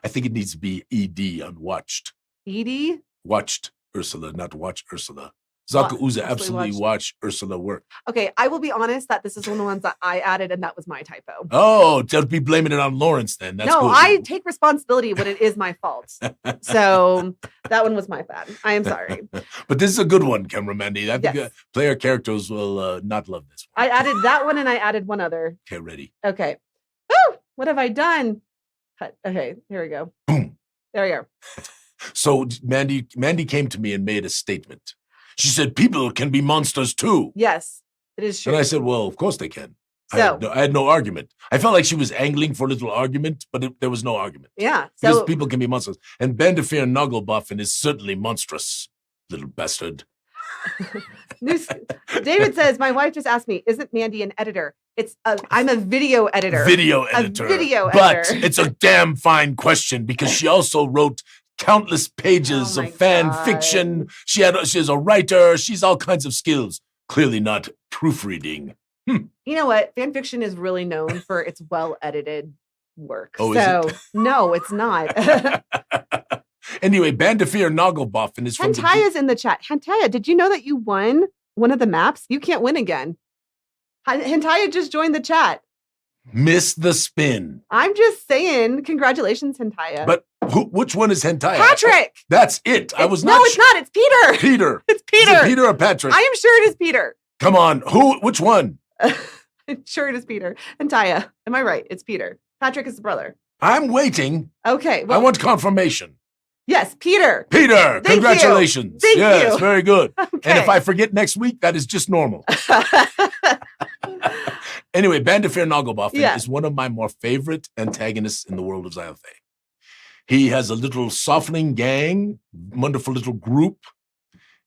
I think it needs to be ED on watched. ED? Watched Ursula, not watch Ursula. Zakauza absolutely watched Ursula work. Okay, I will be honest that this is one of the ones that I added and that was my typo. Oh, don't be blaming it on Lawrence then. That's no, good. I take responsibility when it is my fault. So that one was my bad. I am sorry. But this is a good one, Camera Mandy. I think Yes. player characters will not love this one. I added that one and I added one other. Okay, ready. Okay. Woo! What have I done? Cut. Okay, here we go. Boom. There we are. So Mandy came to me and made a statement. She said, people can be monsters too. Yes, it is true. And I said, well, of course they can. So, I had no argument. I felt like she was angling for a little argument, but there was no argument. Yeah. Because So people can be monsters. And Bandafir Nugglebuffin is certainly monstrous, little bastard. David says, my wife just asked me, isn't Mandy an editor? I'm a video editor. Video editor. But it's a damn fine question because she also wrote countless pages of fan fiction. She's a writer. She's all kinds of skills. Clearly not proofreading. You know what? Fan fiction is really known for its well-edited work. Oh, so is it? No, it's not. Anyway, Bandafir Nogglebuffin is from Hantaya's in the chat. Hantaya, did you know that you won one of the maps? You can't win again. Hantaya just joined the chat. Miss the spin. I'm just saying, congratulations, Hantaya. But which one is Hantaya? Patrick. That's it. No, it's not. It's Peter. Peter. It's Peter. Is it Peter or Patrick? I am sure it is Peter. Come on. Which one? I'm sure it is Peter. Hantaya. Am I right? It's Peter. Patrick is the brother. I'm waiting. Okay. Well, I want confirmation. Yes, Peter. Peter, congratulations. Thank yes, you. Very good. Okay. And if I forget next week, that is just normal. Anyway, Bandafir Nogglebuffin is one of my more favorite antagonists in the world of Zyathè. He has a little softening gang, wonderful little group,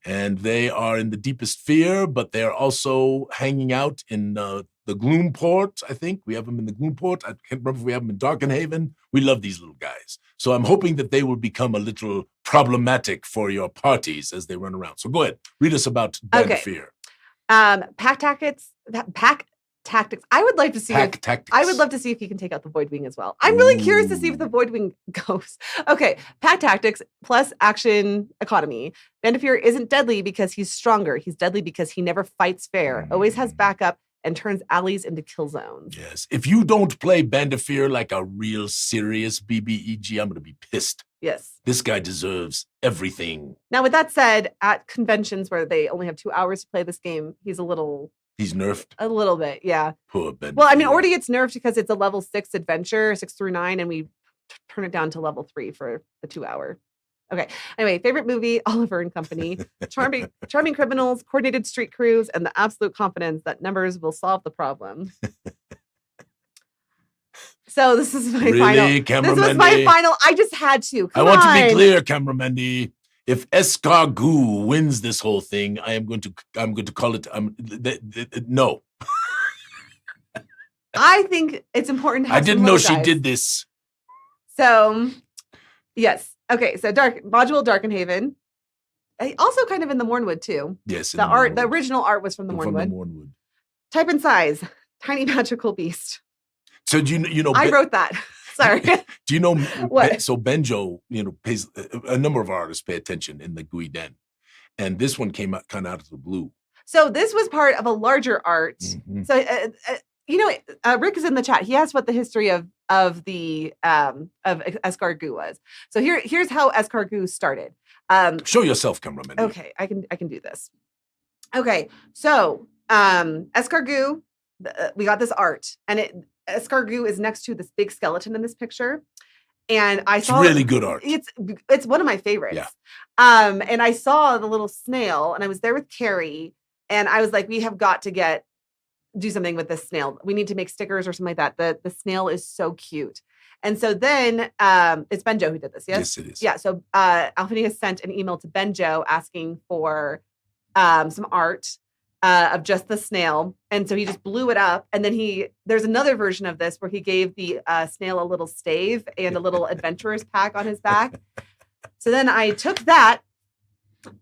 and they are in the deepest fear, but they're also hanging out in the Gloomport, I think. We have them in the Gloomport. I can't remember if we have them in Darkenhaven. We love these little guys. So I'm hoping that they will become a little problematic for your parties as they run around. So go ahead. Read us about Bandafir. Pack tactics. I would like to see tactics. I would love to see if he can take out the Voidwing as well. I'm really curious to see if the Voidwing goes. Okay, pack tactics plus action economy. Bandafir isn't deadly because he's stronger. He's deadly because he never fights fair, always has backup, and turns allies into kill zones. Yes. If you don't play Bandafir like a real serious BBEG, I'm going to be pissed. Yes. This guy deserves everything. Now, with that said, at conventions where they only have 2 hours to play this game, he's He's nerfed? A little bit, yeah. Poor Ben. Well, I mean, already it's nerfed because it's a level 6 adventure, 6 through 9, and we turn it down to level 3 for the 2 hour. Okay. Anyway, favorite movie, Oliver and Company. Charming criminals, coordinated street crews, and the absolute confidence that numbers will solve the problem. So this is my final. This was my final. I just had to. I want to be clear, Camera Mandy. If Escar Goo wins this whole thing, I'm going to call it no. I think it's important to have I didn't know she did this. So, yes. Okay, so module Darkenhaven. Also kind of in the Mornwood too. Yes. The original art was from the Mornwood. Type and size, tiny magical beast. So do you know? I wrote that. Sorry. Do you know what? So Benjo, pays a number of artists pay attention in the Gooey Den, and this one came out kind of out of the blue. So this was part of a larger art. Mm-hmm. So Rick is in the chat. He asked what the history of Escar Goo was. So here's how Escar Goo started. Show yourself, cameraman. Okay, I can do this. Okay, so Escar Goo, we got this art, and Escar Goo is next to this big skeleton in this picture. And I saw it's really good art. It's one of my favorites. Yeah. And I saw the little snail, and I was there with Carrie, and I was like, we have got to do something with this snail. We need to make stickers or something like that. The snail is so cute. And so then it's Benjo who did this, yes? Yes, it is. Yeah. So Alphinius sent an email to Benjo asking for some art of just the snail. And so he just blew it up. And then there's another version of this where he gave the snail a little stave and a little adventurer's pack on his back. So then I took that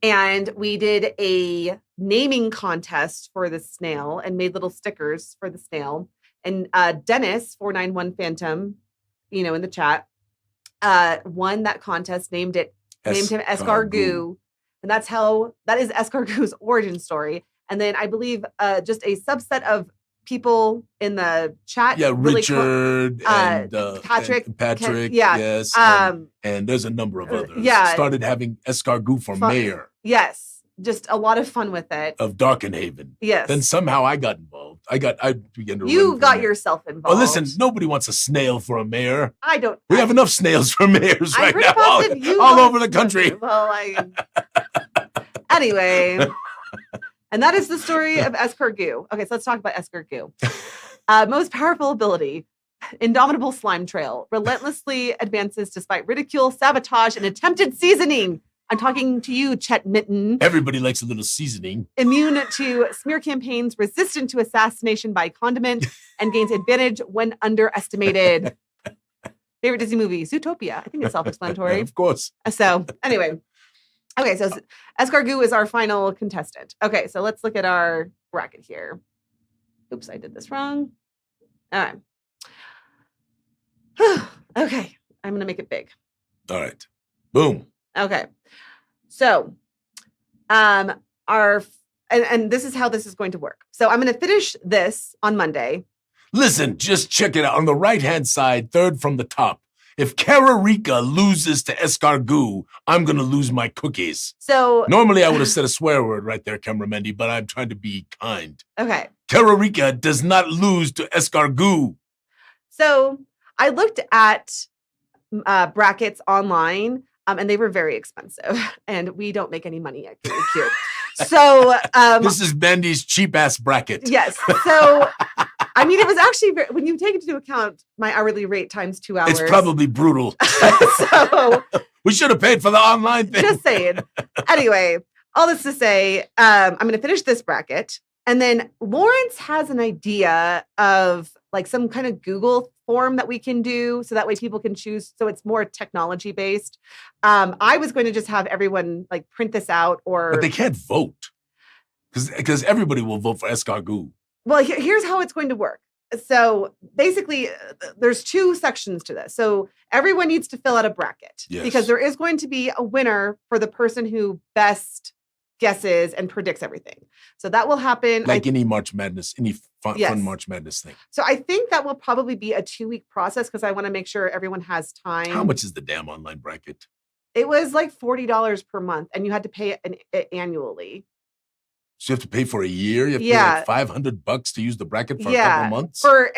and we did a naming contest for the snail and made little stickers for the snail. And Dennis, 491 Phantom, in the chat, won that contest, named him Escar Goo. And that is Escar Goo's origin story. And then I believe just a subset of people in the chat. Yeah, Richard and Patrick. Yes. And there's a number of others. Yeah. Started having Escar Goo for mayor. Yes. Just a lot of fun with it. Of Darkenhaven. Yes. Then somehow I got involved. I began to You got yourself involved. Oh, listen, nobody wants a snail for a mayor. I don't. We have enough snails for mayors right now. All over the country. Well, anyway. And that is the story of Escar Goo. Okay, so let's talk about Escar Goo. Most powerful ability, indomitable slime trail, relentlessly advances despite ridicule, sabotage, and attempted seasoning. I'm talking to you, Chet Mitten. Everybody likes a little seasoning. Immune to smear campaigns, resistant to assassination by condiment, and gains advantage when underestimated. Favorite Disney movie, Zootopia. I think it's self-explanatory. Of course. So anyway. Okay, so Escar Goo is our final contestant. Okay, so let's look at our bracket here. Oops, I did this wrong. All right. Okay, I'm going to make it big. All right. Boom. Okay. So, and this is how this is going to work. So I'm going to finish this on Monday. Listen, just check it out. On the right-hand side, third from the top. If Kararika loses to Escar Goo, I'm going to lose my cookies. So normally I would have said a swear word right there, Cameramendi, but I'm trying to be kind. Okay. Kararika does not lose to Escar Goo. So I looked at brackets online, and they were very expensive, and we don't make any money at Gooey Cube. So this is Bendy's cheap-ass bracket. Yes. So I mean, it was actually when you take into account my hourly rate times 2 hours. It's probably brutal. So we should have paid for the online thing. Just saying. Anyway, all this to say, I'm going to finish this bracket. And then Lawrence has an idea of like some kind of Google form that we can do so that way people can choose. So it's more technology based. I was going to just have everyone like print this out But they can't vote because everybody will vote for Escar Goo. Well, here's how it's going to work. So basically, there's two sections to this. So everyone needs to fill out a bracket because there is going to be a winner for the person who best guesses and predicts everything. So that will happen. Like any March Madness, any fun March Madness thing. So I think that will probably be a 2-week process because I want to make sure everyone has time. How much is the damn online bracket? It was like $40 per month and you had to pay it annually. So you have to pay for a year? You have to pay like $500 to use the bracket for a couple months? There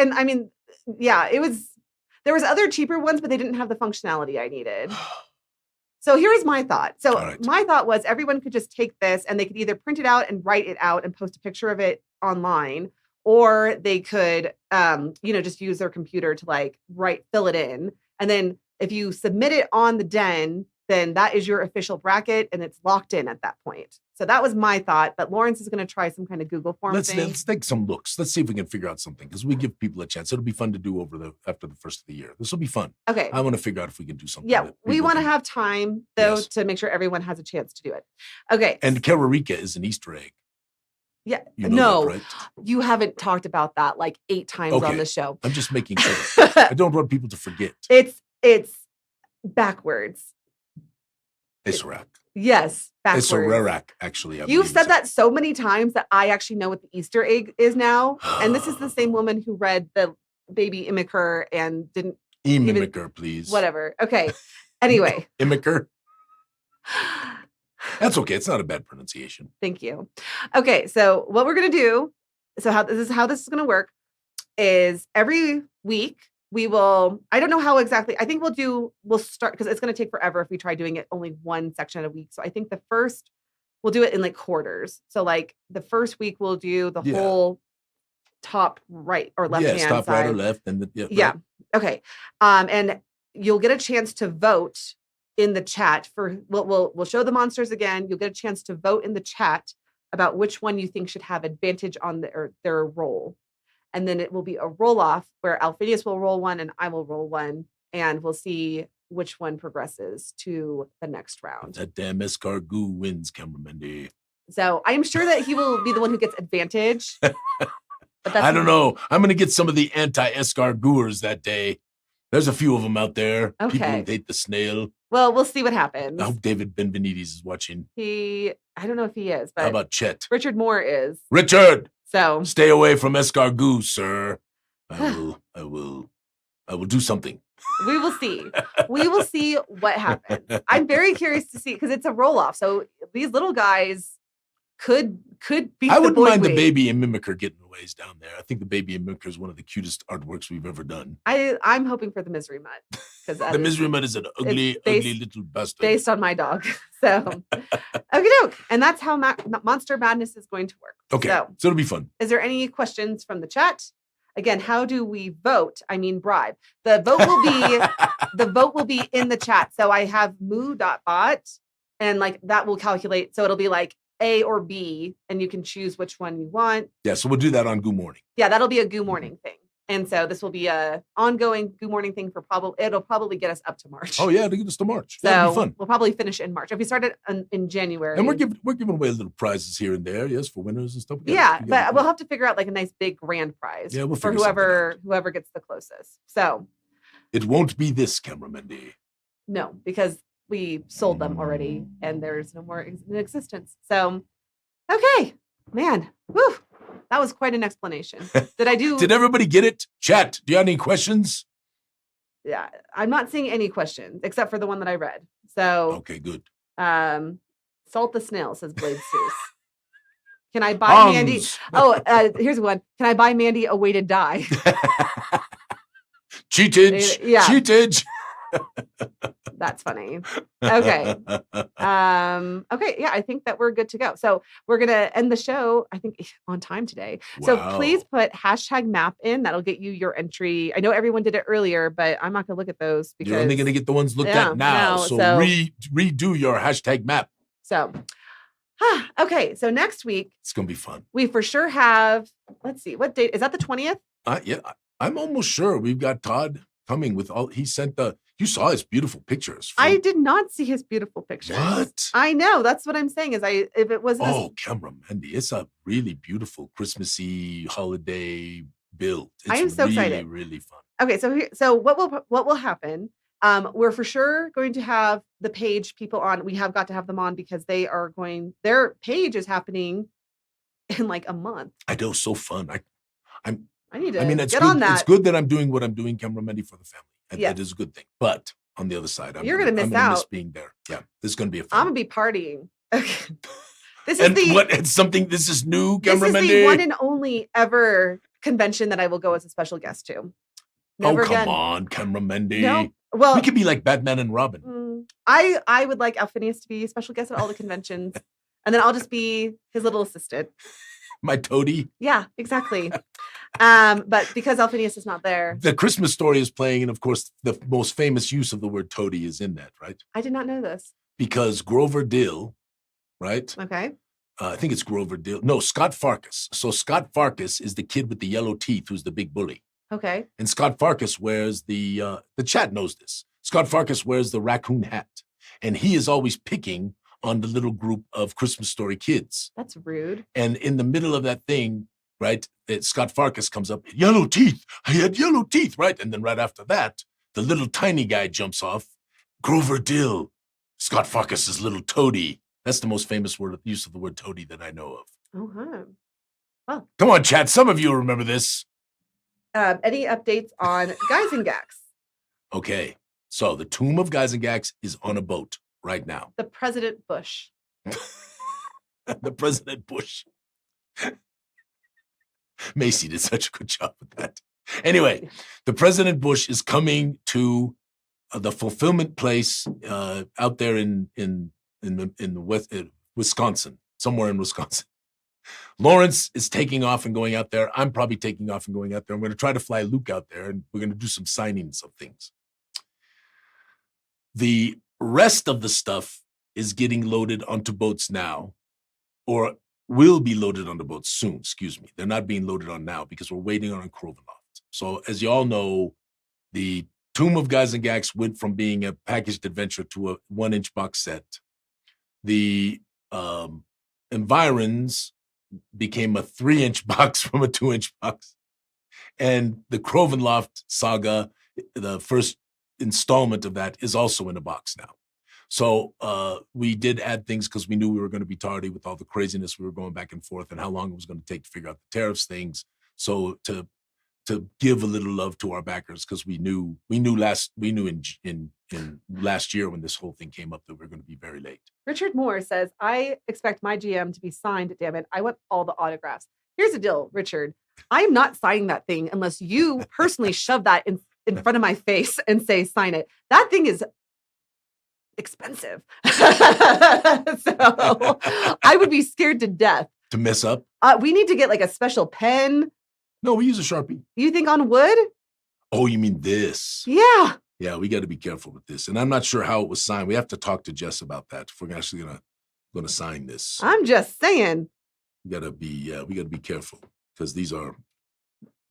was other cheaper ones, but they didn't have the functionality I needed. So here's my thought. So my thought was everyone could just take this and they could either print it out and write it out and post a picture of it online, or they could, just use their computer to fill it in. And then if you submit it on the Den, then that is your official bracket and it's locked in at that point. So that was my thought, but Lawrence is going to try some kind of Google form thing. Let's take some looks. Let's see if we can figure out something because we give people a chance. It'll be fun to do after the first of the year. This will be fun. Okay. I want to figure out if we can do something. Yeah, we want to have time though to make sure everyone has a chance to do it. Okay. And Kararika is an Easter egg. Yeah. You know that, right? You haven't talked about that like 8 times on the show. I'm just making sure. I don't want people to forget. It's backwards. Israk. Yes, backwards. It's a Rarak, actually. You've said that so many times that I actually know what the Easter egg is now. And this is the same woman who read the Baby Immiker and didn't Immiker, please. Whatever. Okay. Anyway. Immiker. That's okay. It's not a bad pronunciation. Thank you. Okay, so what we're gonna do, how this is gonna work, is every week we will, I don't know how exactly, I think we'll start, because it's going to take forever if we try doing it only one section a week. So I think we'll do it in quarters. So the first week we'll do the whole top right or left hand side. Top right or left. And right. Okay. And you'll get a chance to vote in the chat we'll show the monsters again. You'll get a chance to vote in the chat about which one you think should have advantage on their roll. And then it will be a roll off where Alphinius will roll one and I will roll one. And we'll see which one progresses to the next round. That damn Goo wins, cameraman. So I'm sure that he will be the one who gets advantage. But I don't know. I'm going to get some of the anti-Gooers that day. There's a few of them out there. Okay. People who hate the snail. Well, we'll see what happens. I hope David Benvenides is watching. I don't know if he is, but how about Chet? Richard Moore is. Richard! So stay away from Goo, sir. I will do something. We will see. We will see what happens. I'm very curious to see because it's a roll-off. So these little guys could be. I wouldn't mind the baby and mimicker getting a ways down there. I think the baby and mimicker is one of the cutest artworks we've ever done. I'm hoping for the misery mutt because the misery mutt is an ugly little bastard based on my dog. So okay, doke, and that's how Monster Madness is going to work. Okay, so it'll be fun. Is there any questions from the chat? Again, how do we vote? I mean, bribe. The vote will be in the chat. So I have moo.bot and like that will calculate. So it'll be like A or B and you can choose which one you want. Yeah. So we'll do that on Goo Morning. Yeah. That'll be a Goo Morning thing. And so this will be a ongoing Goo Morning thing for it'll probably get us up to March. Oh yeah. It'll get us to March. So that'll be fun. We'll probably finish in March. If we started in January. And we're giving away little prizes here and there. Yes. For winners and stuff. Yeah. But we'll have to figure out like a nice big grand prize for whoever gets the closest. So it won't be this, cameraman. No, because we sold them already and there's no more in existence. So, okay, man, whew, that was quite an explanation. Did everybody get it? Chat, do you have any questions? Yeah, I'm not seeing any questions except for the one that I read. So, okay, good. Salt the snail, says Blade Seuss. Can I buy Mandy? Oh, here's one. Can I buy Mandy a weighted die? Cheatage. Yeah. Cheatage. That's funny. Okay. Okay. Yeah, I think that we're good to go. So we're going to end the show, I think, on time today. Wow. So please put #map in. That'll get you your entry. I know everyone did it earlier, but I'm not going to look at those because you're only going to get the ones looked at now. So redo your #map. So, okay. So next week, it's going to be fun. We for sure have, let's see, what date? Is that the 20th? Yeah, I'm almost sure we've got Todd coming with he sent you saw his beautiful pictures. I did not see his beautiful pictures. What? I know. That's what I'm saying if it wasn't. Oh, camera Mandy. It's a really beautiful Christmassy holiday build. I am so excited. Really fun. Okay. So what will happen? We're for sure going to have the page people on. We have got to have them on because their page is happening in like a month. I know. So fun. I need to it's get good. on that. It's good that I'm doing what I'm doing, camera Mandy, for the family. That is a good thing. But on the other side, you're going to miss out. Miss being there. Yeah, this is going to be a fun. I'm going to be partying. Okay. This is new, camera This is the one and only ever convention that I will go as a special guest to. Never come on, camera Mandy. No. Well, we could be like Batman and Robin. I would like Alphinius to be a special guest at all the conventions. And then I'll just be his little assistant. My toady. Yeah, exactly. But because Alphinius is not there. The Christmas Story is playing, and of course, the most famous use of the word toady is in that, right? I did not know this. Because Grover Dill, right? Okay. I think it's Grover Dill. No, Scott Farkas. So Scott Farkas is the kid with the yellow teeth who's the big bully. Okay. And Scott Farkas wears the chat knows this. Scott Farkas wears the raccoon hat. And he is always picking on the little group of Christmas Story kids. That's rude. And in the middle of that thing, right, Scott Farkas comes up, yellow teeth. I had yellow teeth, right? And then right after that, the little tiny guy jumps off. Grover Dill, Scott Farkas's little toady. That's the most famous use of the word toady that I know of. Oh, huh. Well, come on, chat. Some of you remember this. Any updates on Guys and Gax? Okay. So the tomb of Guys and Gax is on a boat right now. The President Bush. The President Bush. Macy did such a good job with that. Anyway, the President Bush is coming to the fulfillment place out there in West Wisconsin, somewhere in Wisconsin. Lawrence is taking off and going out there. I'm probably taking off and going out there. I'm going to try to fly Luke out there, and we're going to do some signings of things. The rest of the stuff is getting loaded onto boats now, or will be loaded on the boat soon. Excuse me. They're not being loaded on now because we're waiting on Crovenloft. So as you all know, the Tomb of Guys and Gags went from being a packaged adventure to a 1-inch box set. The Environs became a 3-inch box from a 2-inch box. And the Crovenloft saga, the first installment of that, is also in a box now. So we did add things because we knew we were going to be tardy with all the craziness we were going back and forth and how long it was going to take to figure out the tariffs things. So to give a little love to our backers, because we knew in last year when this whole thing came up that we were going to be very late. Richard Moore says, I expect my GM to be signed, damn it. I want all the autographs. Here's the deal, Richard. I'm not signing that thing unless you personally shove that in front of my face and say, sign it. That thing is expensive. So I would be scared to death. To mess up? We need to get like a special pen. No, we use a Sharpie. You think on wood? Oh, you mean this? Yeah. Yeah, we got to be careful with this. And I'm not sure how it was signed. We have to talk to Jess about that if we're actually gonna sign this. I'm just saying. We gotta be careful because these are,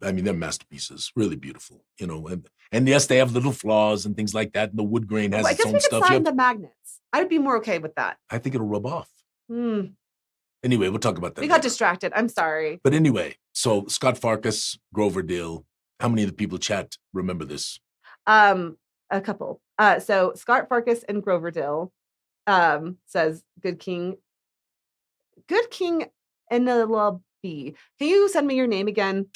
I mean, they're masterpieces, really beautiful, you know. And yes, they have little flaws and things like that. And the wood grain has its own stuff. I guess we could sign the magnets. I would be more okay with that. I think it'll rub off. Anyway, we'll talk about that. We got distracted. I'm sorry. But anyway, so Scott Farkas, Grover Dill. How many of the people chat remember this? A couple. So Scott Farkas and Grover Dill says, Good King NLB. Can you send me your name again?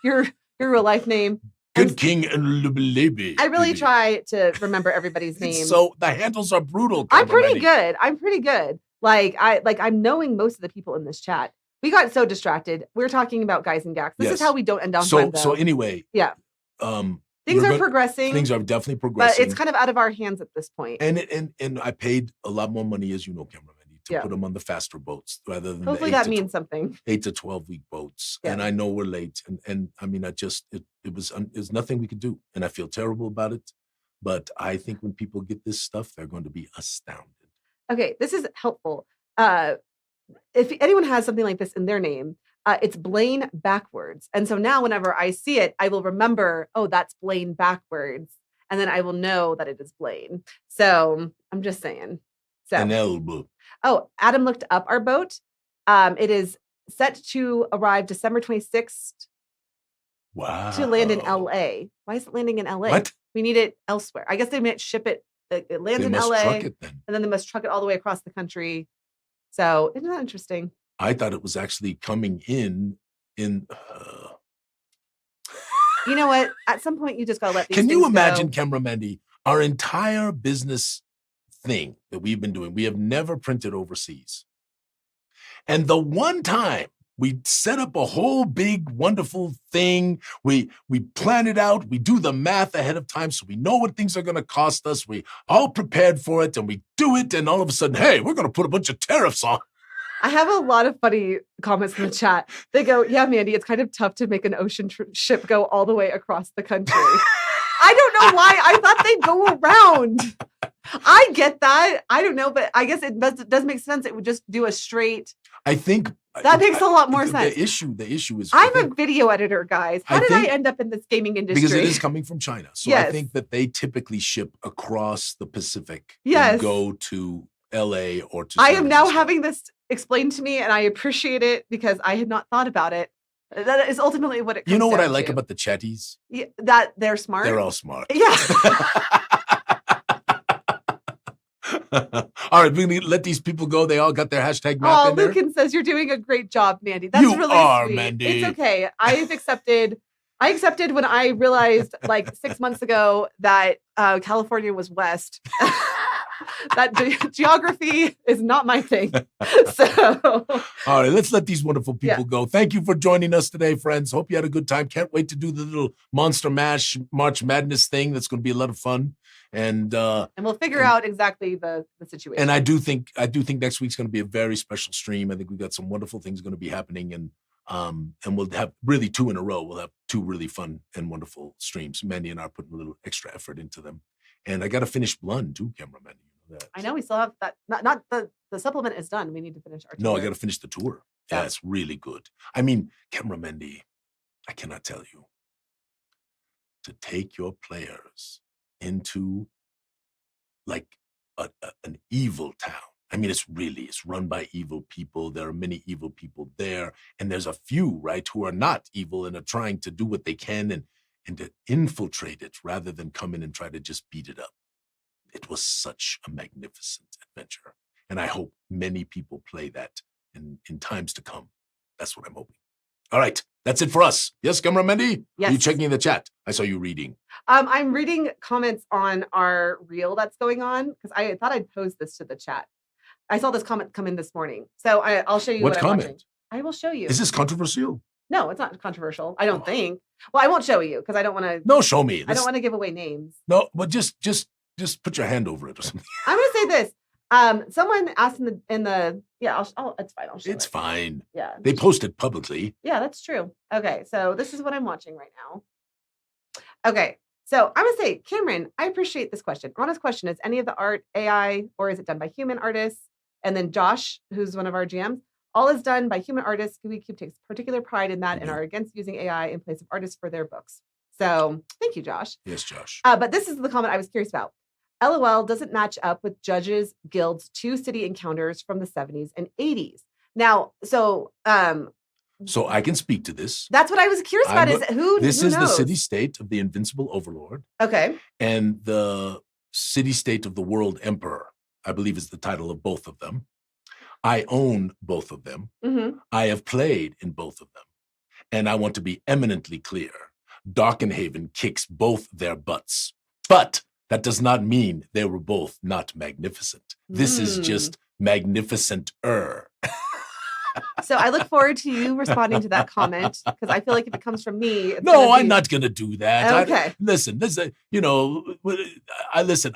your real life name. Good King NLB. I really try to remember everybody's name. So the handles are brutal. I'm pretty good. I'm knowing most of the people in this chat. We got so distracted. We're talking about Guys and Gags. This is how we don't end on time, though. So anyway. Yeah. Things are progressing. Things are definitely progressing. But it's kind of out of our hands at this point. And I paid a lot more money, as you know, Cameraman, to put them on the faster boats rather than hopefully that means something. 8 to 12 week boats. Yeah. And I know we're late. And I mean, there's nothing we could do. And I feel terrible about it. But I think when people get this stuff, they're going to be astounded. Okay, this is helpful. If anyone has something like this in their name, it's Blaine backwards. And so now whenever I see it, I will remember, oh, that's Blaine backwards. And then I will know that it is Blaine. So I'm just saying. So, an elbow. Oh, Adam looked up our boat. It is set to arrive December 26th. Wow. To land in LA. Why is it landing in LA? What? We need it elsewhere. I guess they might ship it. It lands in LA. Truck it then. And then they must truck it all the way across the country. So isn't that interesting? I thought it was actually coming in. You know what? At some point, you just gotta let these. Can you imagine, go. Cameramandy, our entire business thing that we've been doing? We have never printed overseas, and the one time we set up a whole big, wonderful thing. We plan it out. We do the math ahead of time so we know what things are going to cost us. We all prepared for it, and we do it. And all of a sudden, hey, we're going to put a bunch of tariffs on. I have a lot of funny comments in the chat. They go, yeah, Mandy, it's kind of tough to make an ocean ship go all the way across the country. I don't know why. I thought they'd go around. I get that. I don't know, but I guess it does make sense. It would just do a straight. I think that makes a lot more sense. The issue is I'm a video editor, guys. How did I end up in this gaming industry? Because it is coming from China. So yes. I think that they typically ship across the Pacific and go to LA or to I am now having this explained to me, and I appreciate it because I had not thought about it. That is ultimately what it comes You know what I like about the chatties? Yeah, that they're smart. They're all smart. Yeah. All right, we need to let these people go. They all got their hashtag map in there. Lucan says you're doing a great job, Mandy. That's really sweet. Mandy. It's okay. I accepted when I realized like 6 months ago that California was west. That geography is not my thing. So, all right, let's let these wonderful people go. Thank you for joining us today, friends. Hope you had a good time. Can't wait to do the little Monster Mash March Madness thing. That's going to be a lot of fun. And we'll figure out exactly the situation. And I do think next week's going to be a very special stream. I think we've got some wonderful things going to be happening, and we'll have really 2 in a row. We'll have 2 really fun and wonderful streams. Mandy and I are putting a little extra effort into them. And I got to finish Blund too, cameraman. that. I know we still have that. Not the supplement is done. We need to finish our tour. No, I got to finish the tour. Yeah, it's really good. I mean, Cameramandy, I cannot tell you, to take your players into like an evil town. I mean, it's run by evil people. There are many evil people there. And there's a few, right, who are not evil and are trying to do what they can and to infiltrate it rather than come in and try to just beat it up. It was such a magnificent adventure. And I hope many people play that in times to come. That's what I'm hoping. All right, that's it for us. Yes, Cameramandy? Yes. Are you checking the chat? I saw you reading. I'm reading comments on our reel that's going on because I thought I'd pose this to the chat. I saw this comment come in this morning. So I'll show you what I'm comment? Watching. I will show you. Is this controversial? No, it's not controversial. I don't think. Well, I won't show you because I don't want to. No, show me. I don't want to give away names. No, but just put your hand over it or something. I'm going to say this. Someone asked in the yeah, it's fine. I'll show It's fine. Yeah. They posted publicly. Yeah, that's true. Okay, so this is what I'm watching right now. Okay, so I'm going to say, Cameron, I appreciate this question. Honest question, is any of the art AI or is it done by human artists? And then Josh, who's one of our GMs, all is done by human artists. Gooey Cube takes particular pride in that and are against using AI in place of artists for their books. So thank you, Josh. Yes, Josh. But this is the comment I was curious about. LOL doesn't match up with Judges Guild's 2 city encounters from the 70s and 80s. Now, so I can speak to this. That's what I was curious about. This is knows? The city-state of the Invincible Overlord. Okay. And the city-state of the World Emperor, I believe is the title of both of them. I own both of them. Mm-hmm. I have played in both of them. And I want to be eminently clear. Darkenhaven kicks both their butts. But that does not mean they were both not magnificent. This is just magnificent-er. So I look forward to you responding to that comment because I feel like if it comes from me, I'm not going to do that. Okay. Listen,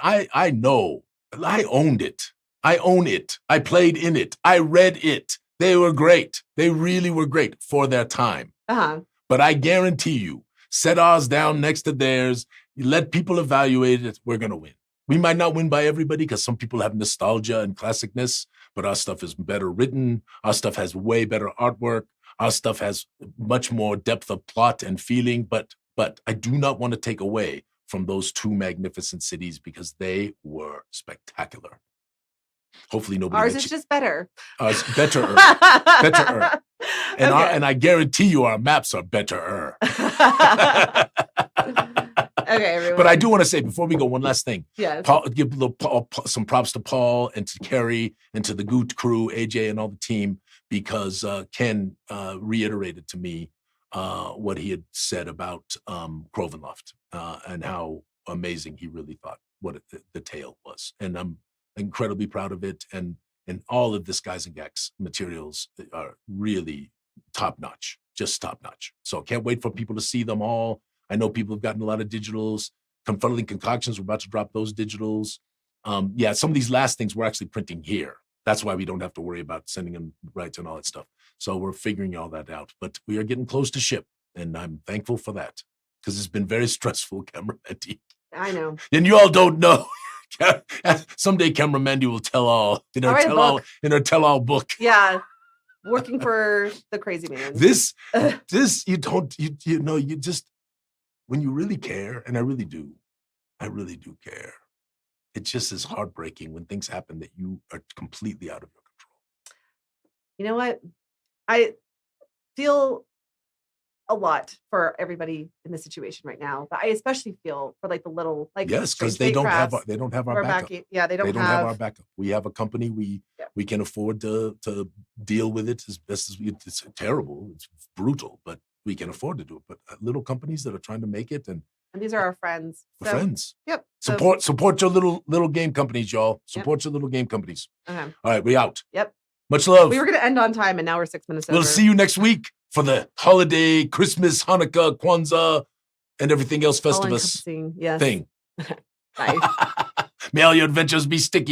I know. I owned it. I own it. I played in it. I read it. They were great. They really were great for their time. Uh-huh. But I guarantee you, set ours down next to theirs, you let people evaluate it, we're going to win. We might not win by everybody because some people have nostalgia and classicness, but our stuff is better written. Our stuff has way better artwork. Our stuff has much more depth of plot and feeling. But I do not want to take away from those 2 magnificent cities because they were spectacular. Hopefully nobody. Ours is just better. Ours better. Better. And and I guarantee you our maps are better. Okay, everyone. But I do want to say before we go, one last thing. Yes. Give some props to Paul and to Kerry and to the Goo crew, AJ and all the team, because Ken reiterated to me what he had said about Crovenloft and how amazing he really thought what the tale was. And I'm incredibly proud of it. And all of this Guys and Gacks materials are really top-notch, just top-notch. So can't wait for people to see them all. I know people have gotten a lot of digitals. Confuddling Concoctions, we're about to drop those digitals. Some of these last things we're actually printing here. That's why we don't have to worry about sending them rights and all that stuff. So we're figuring all that out. But we are getting close to ship, and I'm thankful for that because it's been very stressful, Cameramandy. I know. And you all don't know. Someday Cameramandy will tell all in her tell-all book. Yeah. Working for the crazy man. This you just when you really care, and I really do care. It just is heartbreaking when things happen that you are completely out of your control. You know what? I feel a lot for everybody in this situation right now, but I especially feel for like the little yes, because they don't have our backup. Yeah, they don't have our backup. We have a company. We can afford to deal with it as best as it's terrible. It's brutal, but we can afford to do it. But little companies that are trying to make it and these are our friends. Friends. Yep. Support your little game companies, y'all. Support your little game companies. Okay. All right, we out. Yep. Much love. We were going to end on time, and now we're 6 minutes over. We'll see you next week for the holiday, Christmas, Hanukkah, Kwanzaa, and everything else Festivus thing. May all your adventures be sticky.